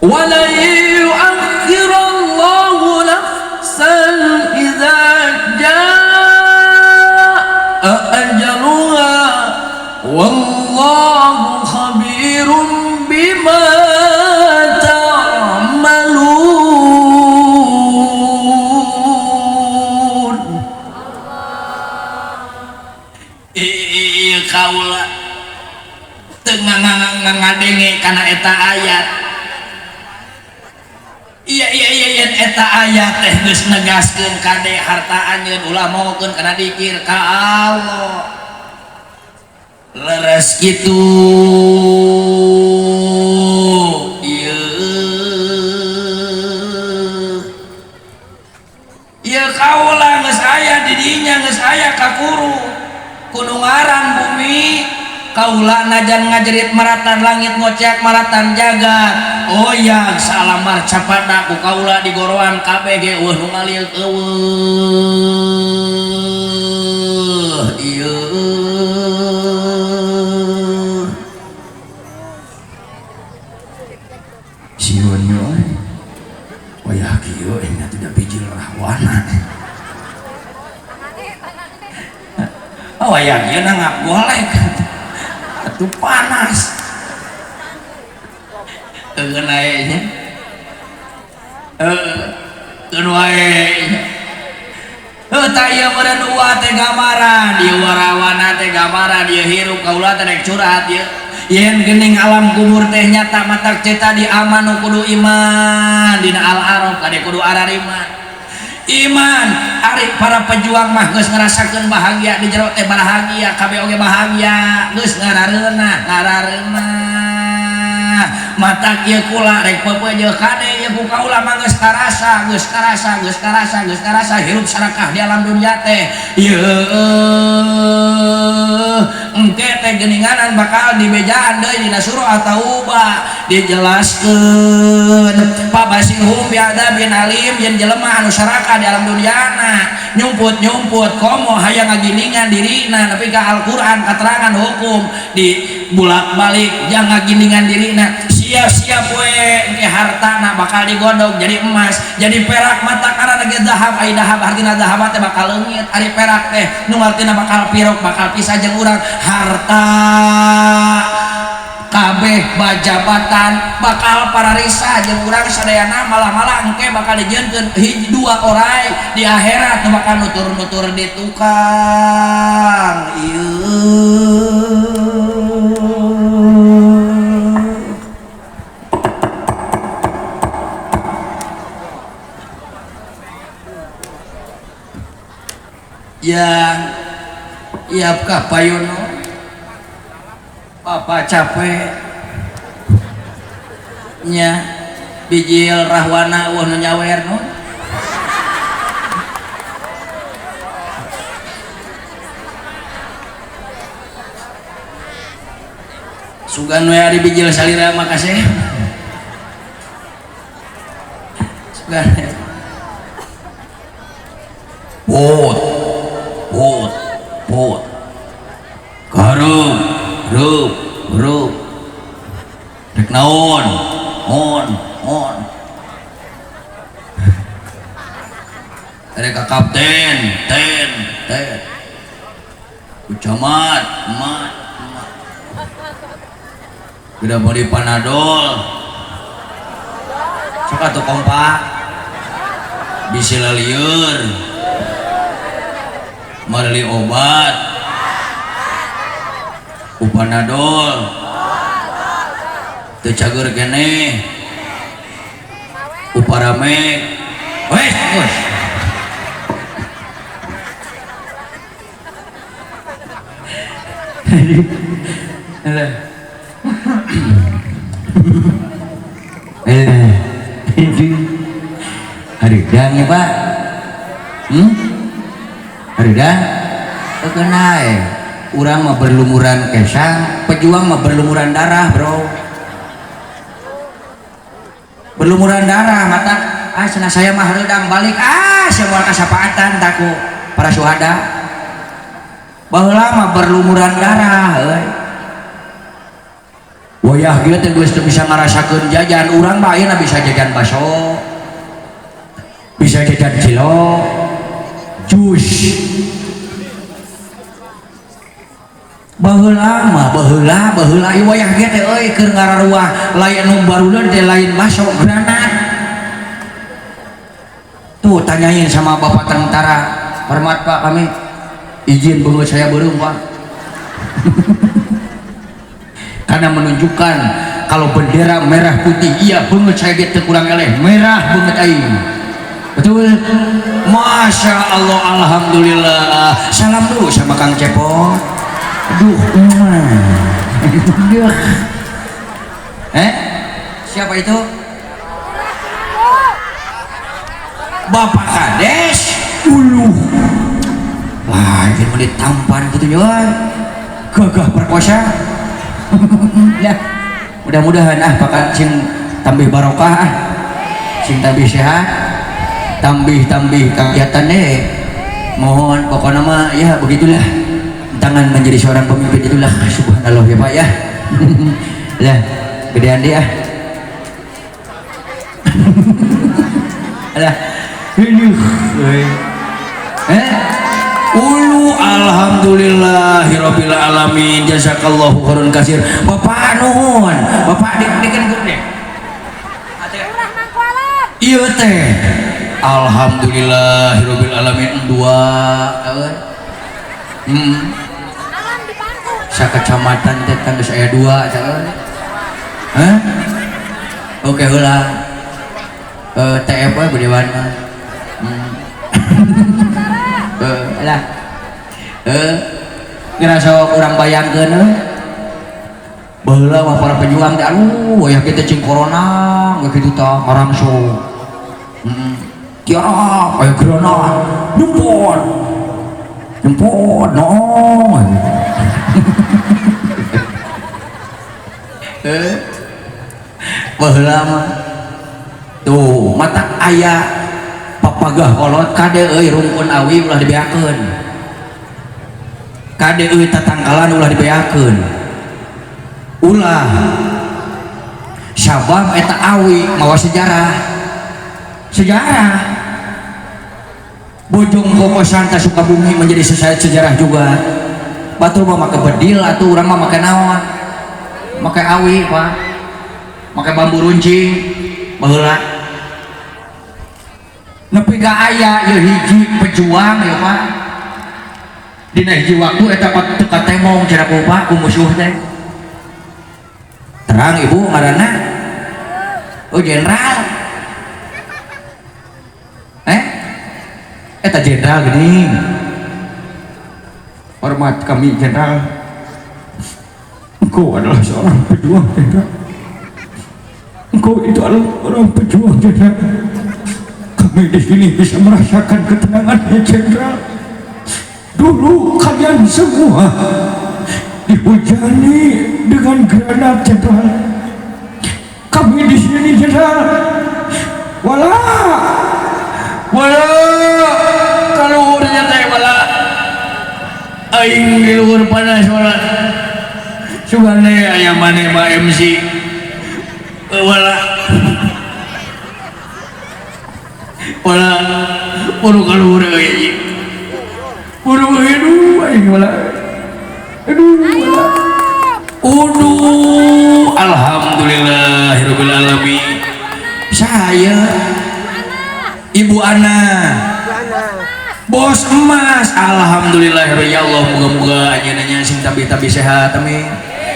[SPEAKER 3] وَلَن يُؤَخِّرَ اللَّهُ نَفْسًا إِذَا جَاءَ أَجَلُهَا وَاللَّهُ خَبِيرٌ بِمَا تَعْمَلُونَ. Ieu kaula teu ngadenge kana eta ayat. Iya eta ayat teh geus negaskeun kade harta anjeun ulah mohokeun kana dikir ka Allah leres kitu. Ieu kaula geus aya di dinya geus aya kakuru kudu ngaran bumi kaula najan ngajerit maratan langit ngocek maratan jagat. Oh ya salamar capada ku kaula digoroan kabeh ge eueuh nu ngaliuk eueuh ieu sieun yo wayah kieu nya tidak bijil rahwana oh ya dia nggak golek itu panas naiknya taya meureun uwa teh gamaran ieu warawana teh gamaran ieu hirup kaula teh rek curhat ieu yen geuning alam kubur teh nyata matak ceta di aman kudu iman dina al-araf kade kudu arariman iman ari para pejuang mah geus ngarasakeun bahagia di jero teh bahagia kabeh oge bahagia geus ngarareunah mata kieu kula rek pepeujeuh kade ieu ku kaula mah geus karasa hirup sarakah di alam dunya teh ieu engke teh geuninganan bakal dibejaan deui dina surah At-Taubah dijelaskeun pabasirhum bi'adzabin alim yen jelema anu sarakah di alam dunyana nyumput komo hayang ngaginingan dirina nepi ka Al-Qur'an katerangan hukum di bulak-balik jang ngaginingan dirina siap-siap we engke hartana bakal digodog jadi emas jadi perak mata karena lagi dahab ai dahab hartina dahab teh bakal leungit ari perak teh nu artina bakal pirok bakal pisah jeung urang harta kabeh bajabatan bakal pararisa jeung urang sadayana malah engke bakal dijieunkeun dua orai di akhirat nu bakal nutur-nutur di tukang yang iapkah payuno papa capek nya bijil rahwana wah nu nyawer nu sugan we ari bijil salira makasih sugan pot garup rek naon on ada ka kapten ten kucamat mat udah mau di panadol sok atuh kompak bisi lieur marli obat upanadol teu cager keneh uparamek wes haridang ya pak haridang kenai urang mah berlumuran kesang pejuang mah berlumuran darah bro berlumuran darah mata cenah saya mah haridang balik semua kasapaatan taku para syuhada baheula mah berlumuran darah wayah dia teh geus bisa ngarasakeun jajan urang mah ayeuna bisa jajan baso bisa jajan cilok jus baheula ieu wayah ge teh euy keur ngararuah lain nu barudeun teh lain baso granat tuh tanyain sama bapak tentara hormat pak kami izin beungeut saya beureum pak karena menunjukkan kalau bendera merah putih iya beungeut saya ge teu kurang eleh merah beungeut aing betul masya Allah alhamdulillah salam dulu sama Kang Cepot aduh siapa itu Bapak Kades wah ini mau ditampan gitu nyoy gagah perkosa ya mudah-mudahan pakan sing tambih barokah sing tambih sehat tambih kegiatan mohon pokoknya mah ya begitulah tangan menjadi seorang pemimpin itulah subhanallah ya pak ya lah gedean dia lah
[SPEAKER 4] Ulu alhamdulillahirabbil alamin jazakallahu khairan kasir. Bapak nuhun, bapak dikeun deh. Iya teh. Alhamdulillahirabbil alamin dua sakecamatan teh kan geus aya dua caeun. Hah? Oke heula. TF we Budewan mah. Lah. Kira sok urang bayangkeun baheula mah para pejuang teh aduh aya kitu cing corona geus kitu tah ngarangso. Kiara aya gerana nyempot naon. Baheula mah tuh mata aya papagah kolot kade euy rungkun awi ulah dibeakeun, kade euy tatangkalan ulah dibeakeun, ulah sabab eta awi mawa sejarah Bojong Kokosan ta Sukabumi menjadi sejarah juga. Batur mah make bedil atuh urang mah make naon, make awi Pak, make bambu runcing baheula. Nepi ka aya ieu hiji pejuang ya Pak, dina hiji waktu eta teu katemong cenah ku Pak ku musuh teh. Terang ibu ngaranna oh jenderal eta jenderal geuning. Hormat kami jenderal, engkau adalah seorang pejuang jenderal, engkau itu adalah orang pejuang jenderal. Kami di sini bisa merasakan ketenangannya jenderal. Dulu kalian semua dihujani dengan granat jenderal. Kami di sini jenderal, wala kalau urnya teh wala aing di luhur panas wala sugane aya maneh mah MC wala puru kaluhur euy puru aduh aing wala aduh alhamdulillahirabbil alamin. Saya Ibu Ana Bos Emas alhamdulillah ya Allah, moga-moga anjeunna sing tabi-tabi sehat amin,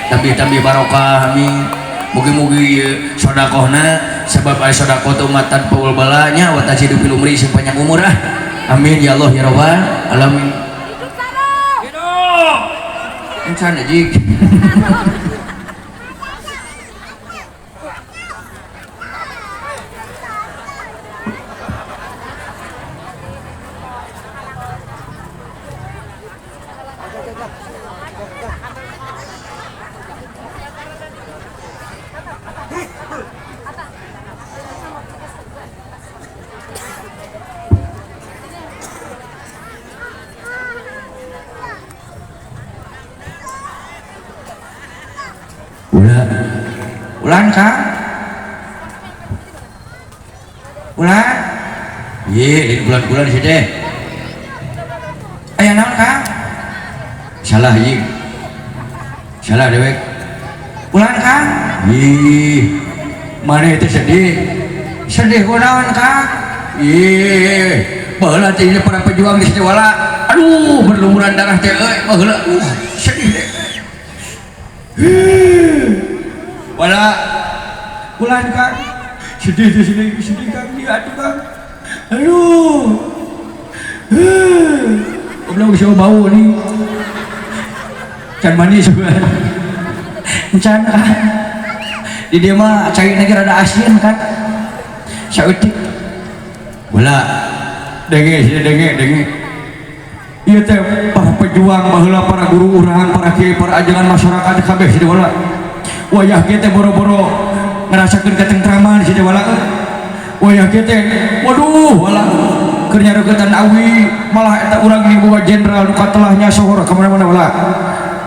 [SPEAKER 4] tabi-tabi barokah amin, mugi-mugi sedekahna sebab aya sedekah teh umat tanpa balanya wa tajidu fil umri sing panjang umur amin ya Allah ya rabbal alamin. Hidup encan jik ulang Kang ulang ye di bulan-bulan di sini aya naon Kang salah ye salah dewek ulang Kang ih mana itu sedih kunaon Kang ih baheula teh para pejuang di sini wala aduh berlumuran darah teh euy baheula sedih deh wala ulan Kang sedih Kang dia atuh Kang aduh belum bisa bau nih can manis juga can Kang di dia mah cai negara ada asin kan sautik wala denge ieu teh para pejuang baheula para guru urang para kiai para ajengan masyarakat kabeh sih wala wayah kita boro-boro ngerasakan ketentraman sih wala wayah kita waduh wala kernyareuketan awi malah eta urang ini boga jenderal nu katelahnya sohor ka mana-mana wala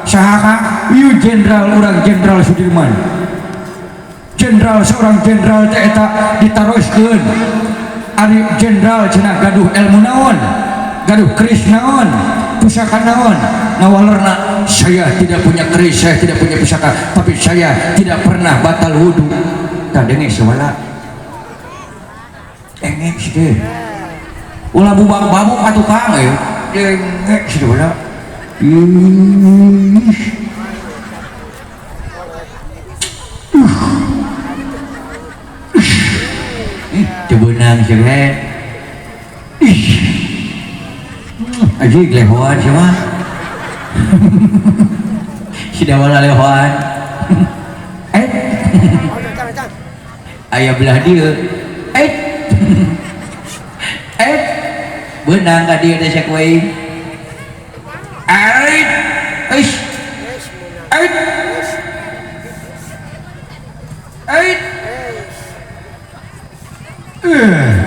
[SPEAKER 4] saha ieu jenderal urang jenderal Sudirman jenderal seorang jenderal teh eta ditaroskeun ari jenderal cenah gaduh ilmu naon gaduh keris naon pusaka naon ngawalerna saya tidak punya keris, saya tidak punya pusaka, tapi saya tidak pernah batal wudhu. Tak dengar sewala engek sih deh ulah bubak babuk atuh kang engek sih wala cebenang sih aji lehoan sih mah sudah wala lehoan ayah belah dia benang ka dia desa kuih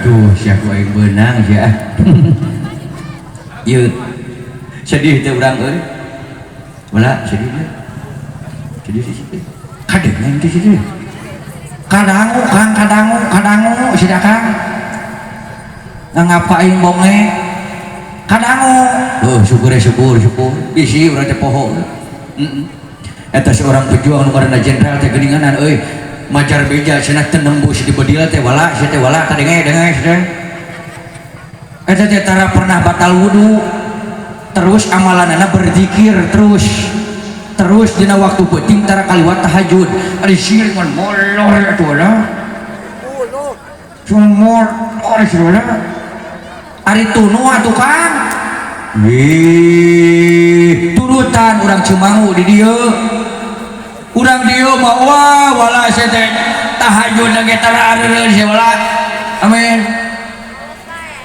[SPEAKER 4] tuh siapa kuih benang ya iya sedih itu orang euy wala sedih sih kadang itu sih kadangu sida kang ngapain bonge kadangu syukur bisi urang teh poho eta seorang pejuang nu ngaranna jenderal teh geuninganan euy majar beja cenah teu nembus di bedil teh wala sia teh wala kadenge teh eta teh tara pernah batal wudu terus amalanana berzikir terus dina waktu penting tara kaliwat tahajud ari sieun ngan molor atuh lah cuman molor sih lah ari tunu atuh kang turutan urang Cimangu di dieu urang dieu mah wala saya teh tahajud lagi tara areureun sih wala amin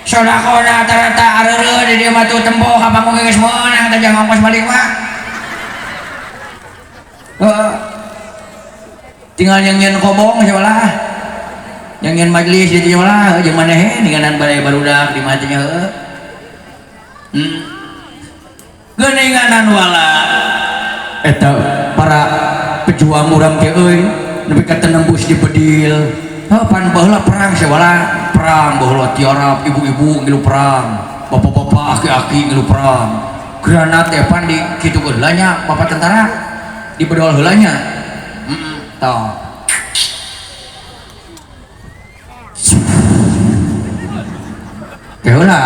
[SPEAKER 4] sodakona tara areureun di dieu mah tuh tembok kapangku geus meunang teh jangan ongkos balik mah tinggal nyanyian kobong siapa lah nyanyian majlis di siapa lah jeung maneh ninganan balai barudak di matinya geuninganan wala eta para pejuang urang teh euy nepi ka teu nembus di bedil pan baheula perang siapa perang baheula tiarap ibu-ibu ngilu perang bapak-bapak aki-aki ngilu perang granat teh pan di kitu geulanya nya bapak tentara di bedol heulanya tong keula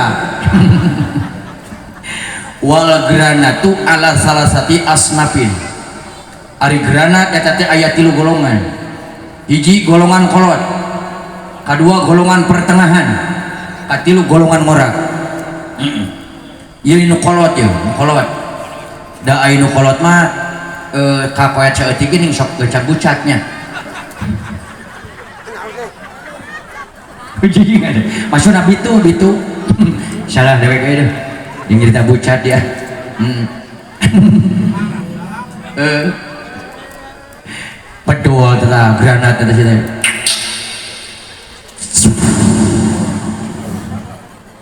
[SPEAKER 4] wal granatu ala salah sati asnafin ari granat eta teh aya 3 golongan hiji golongan kolot kadua golongan pertengahan katilu golongan ngorak ieu nu kolot ya kolot da aya nu kolot mah kakoyat saeutik geuning sok gecak bucatnya ujingan maksudna bitu salah dewek we deh yang cerita bucat ya pedol teh granat teh sini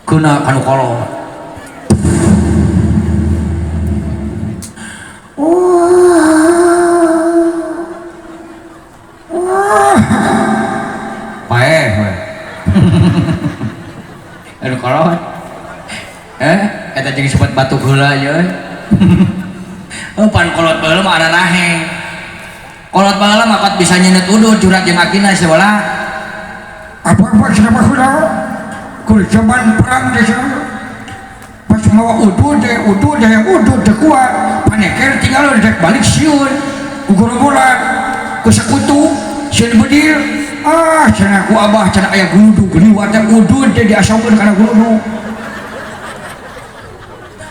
[SPEAKER 4] kuna kanu kolot anu kolot eta jeung sobat batu heula ye pan kolot baheula mah ararahe kolot baheula mah kot bisa nyeunut udud curhat jeung akina sebelah
[SPEAKER 5] apa cenah baheula ku zaman perang teh pas mawa udud teh kuat paneker tinggal rek balik sieun ku gorombolan ku sakutu sieun bedil cenah ku abah cenah aya guludu geliwat teh udud teh diasaukeun kana guludu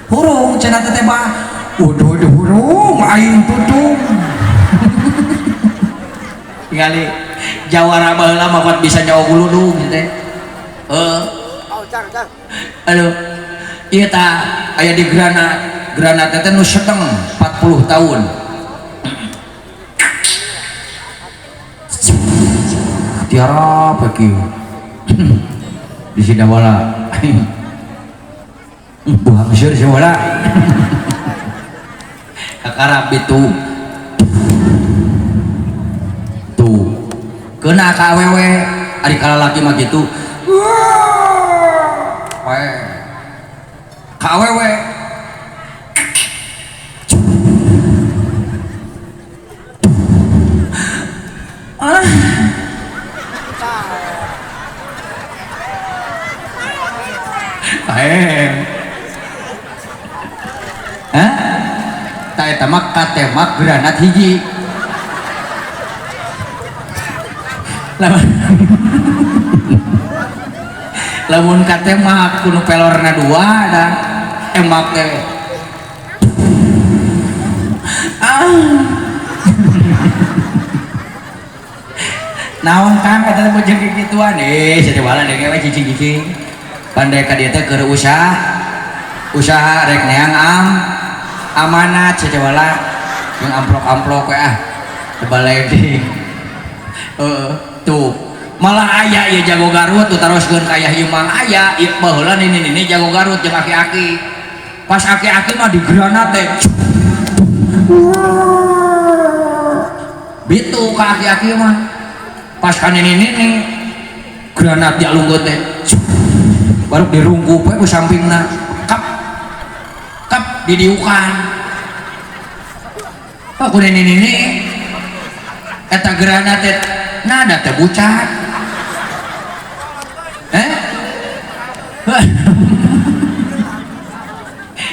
[SPEAKER 3] hurung cenah teh mah
[SPEAKER 5] udud hurung aing tutung
[SPEAKER 3] ningali jawara baheula mah kuat bisa nyawa guludung teh aduh ieu tah aya di granat teh nu sedeng 40 tahun tiara bagi di sini wala buah mesir sih wala kakarap itu tuh kena ka awewe ari kalalaki mah gitu ka awewe eta mah katemak granat hiji lamun katemak kuno pelorna dua dan emak teh naon kang kata bojeng gituan jadi wala deh we cicing-cicing pandai ka dieu teh keur usaha rek neang amanat cecewala yang amplok-amplok we tebalegi tuh malah aya ya jago Garut tuh teruskeun ka aya ieu mang aya ieu baheula ini jago Garut jeung aki-aki pas aki-aki mah di granat teh bitu ka aki-aki mah pas kan ini granat dialungkeun teh baru dirungkup we ku sampingna kap didiukan aku ini eta granat teh nada teh bucat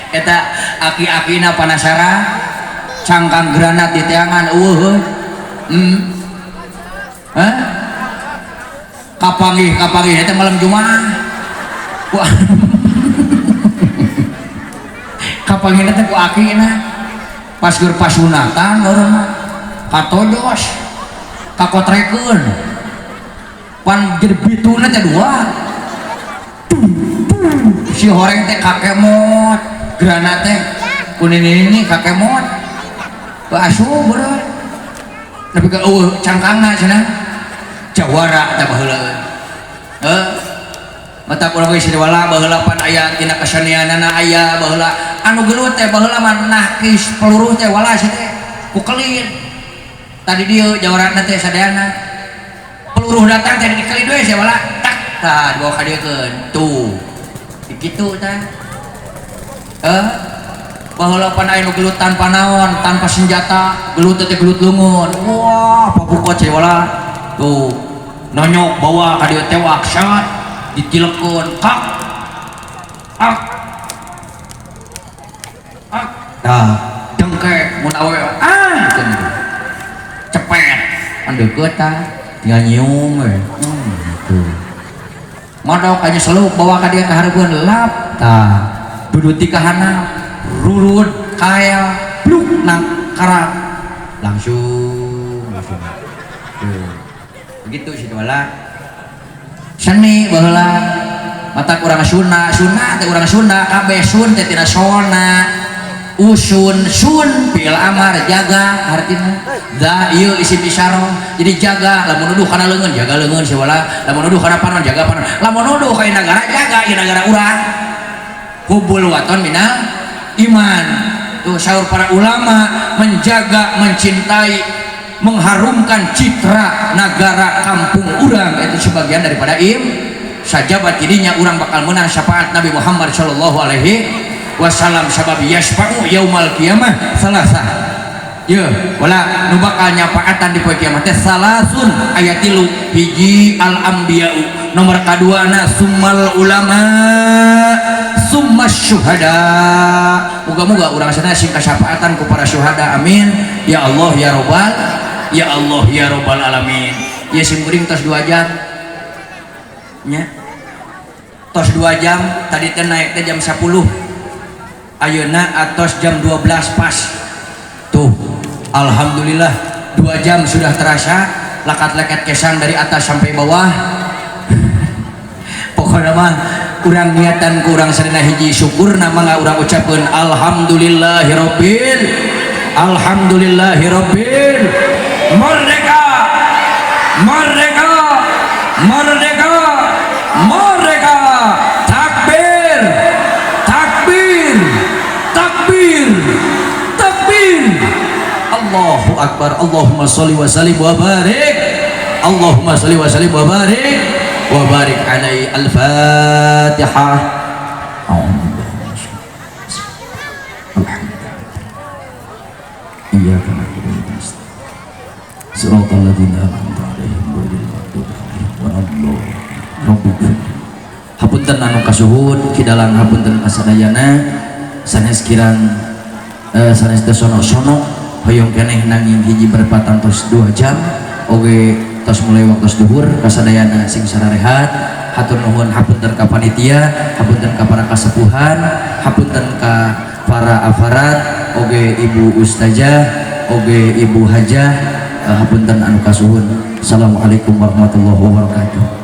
[SPEAKER 3] eta aki-akina panasara cangkang granat di teangan kapangih eta malam Jumat wah kapangih teh ku akina pas keur pasunatan orang katojos kakotrekeun pan jadi bituna teh dua si horeng teh kakemot granat teh kuning ini kakemot asuh bener tapi ke cangkangna cenah jawara teh baheula mata urang geus wala baheula pan aya tina kasenianana aya baheula anu gelut teh baheula mah nahkis peluruh teh wala teh ku kelin tadi dia jawaranna teh sadayana peluruh datang teh dikelin we sia wala tak tah dibawa ka dieukeun tuh kitu tah baheula pan aya nu gelut tanpa naon tanpa senjata gelut teh gelut leungeun wah pabukot sia wala tuh nonyok bawa ka dieu teh waksat ditilekeun kak tah dengke mun awe cepet andeukeut tah tinggal nyium we tuh modok aja seluk bawa ka dieu ka hareupeun lap tah dudu ti ka handap rurut kaya bluk nang karat langsung tuh begitu sih wala seni baheula mata urang Sunda teh urang Sunda kabeh sun teh tina sona usun sun fil amar jaga artina da ieu isim isyarah jadi jaga lamun nuduh kana leungeun jaga leungeun sia wala lamun nuduh kana panon jaga panon lamun nuduh ka nagara jaga ieu nagara urang hubul waton minal iman tuh saur para ulama menjaga mencintai mengharumkan citra negara kampung urang itu sebagian daripada sajabat dirinya urang bakal menang syafaat Nabi Muhammad sallallahu alaihi wasallam sabab yasfa'u yaumal qiyamah salasah ya wala nu bakal nyafaatan di poe kiamat teh salasun aya 3 hiji al anbiya'u nomor kaduana summal ulama summas syuhada moga-moga urang sadaya sing kasyafaatan ku para syuhada amin ya Allah ya Rabbal ya Allah ya Rabbal alamin ya sing kuring tos 2 jam nya tos 2 jam tadi teh naik teh jam 10 ayeuna atos jam 12 pas tuh alhamdulillah 2 jam sudah terasa lakat-lakat kesan dari atas sampai bawah pokoknya mah kurang niatan kurang sadana hiji syukur nama nggak urang ucapkeun alhamdulillahirabbil merdeka merdeka merdeka merdeka takbir takbir takbir takbir Allahu akbar Allahumma sholli wa sallim wa barik Allahumma sholli wa sallim wa barik wa barik alaihi al-fatihah iyyaka na'budu wa iyyaka nasta'in siratal ladzina an'amta 'alaihim ghairil maghdubi 'alaihim waladdallin hapunten anu kasuhun kidalang hapunten kasadayana sanes kirang sanes teu sono-sono hoyong keneh nanging hiji berpatan tos 2 jam oge tos mulai waktu duhur kasadayana sing sararehat hatur nuhun hapunten ka panitia hapunten ka para kasepuhan hapunten ka para aparat oge ibu ustazah oge ibu hajah hapunten anu kasuhun. Assalamualaikum warahmatullahi wabarakatuh.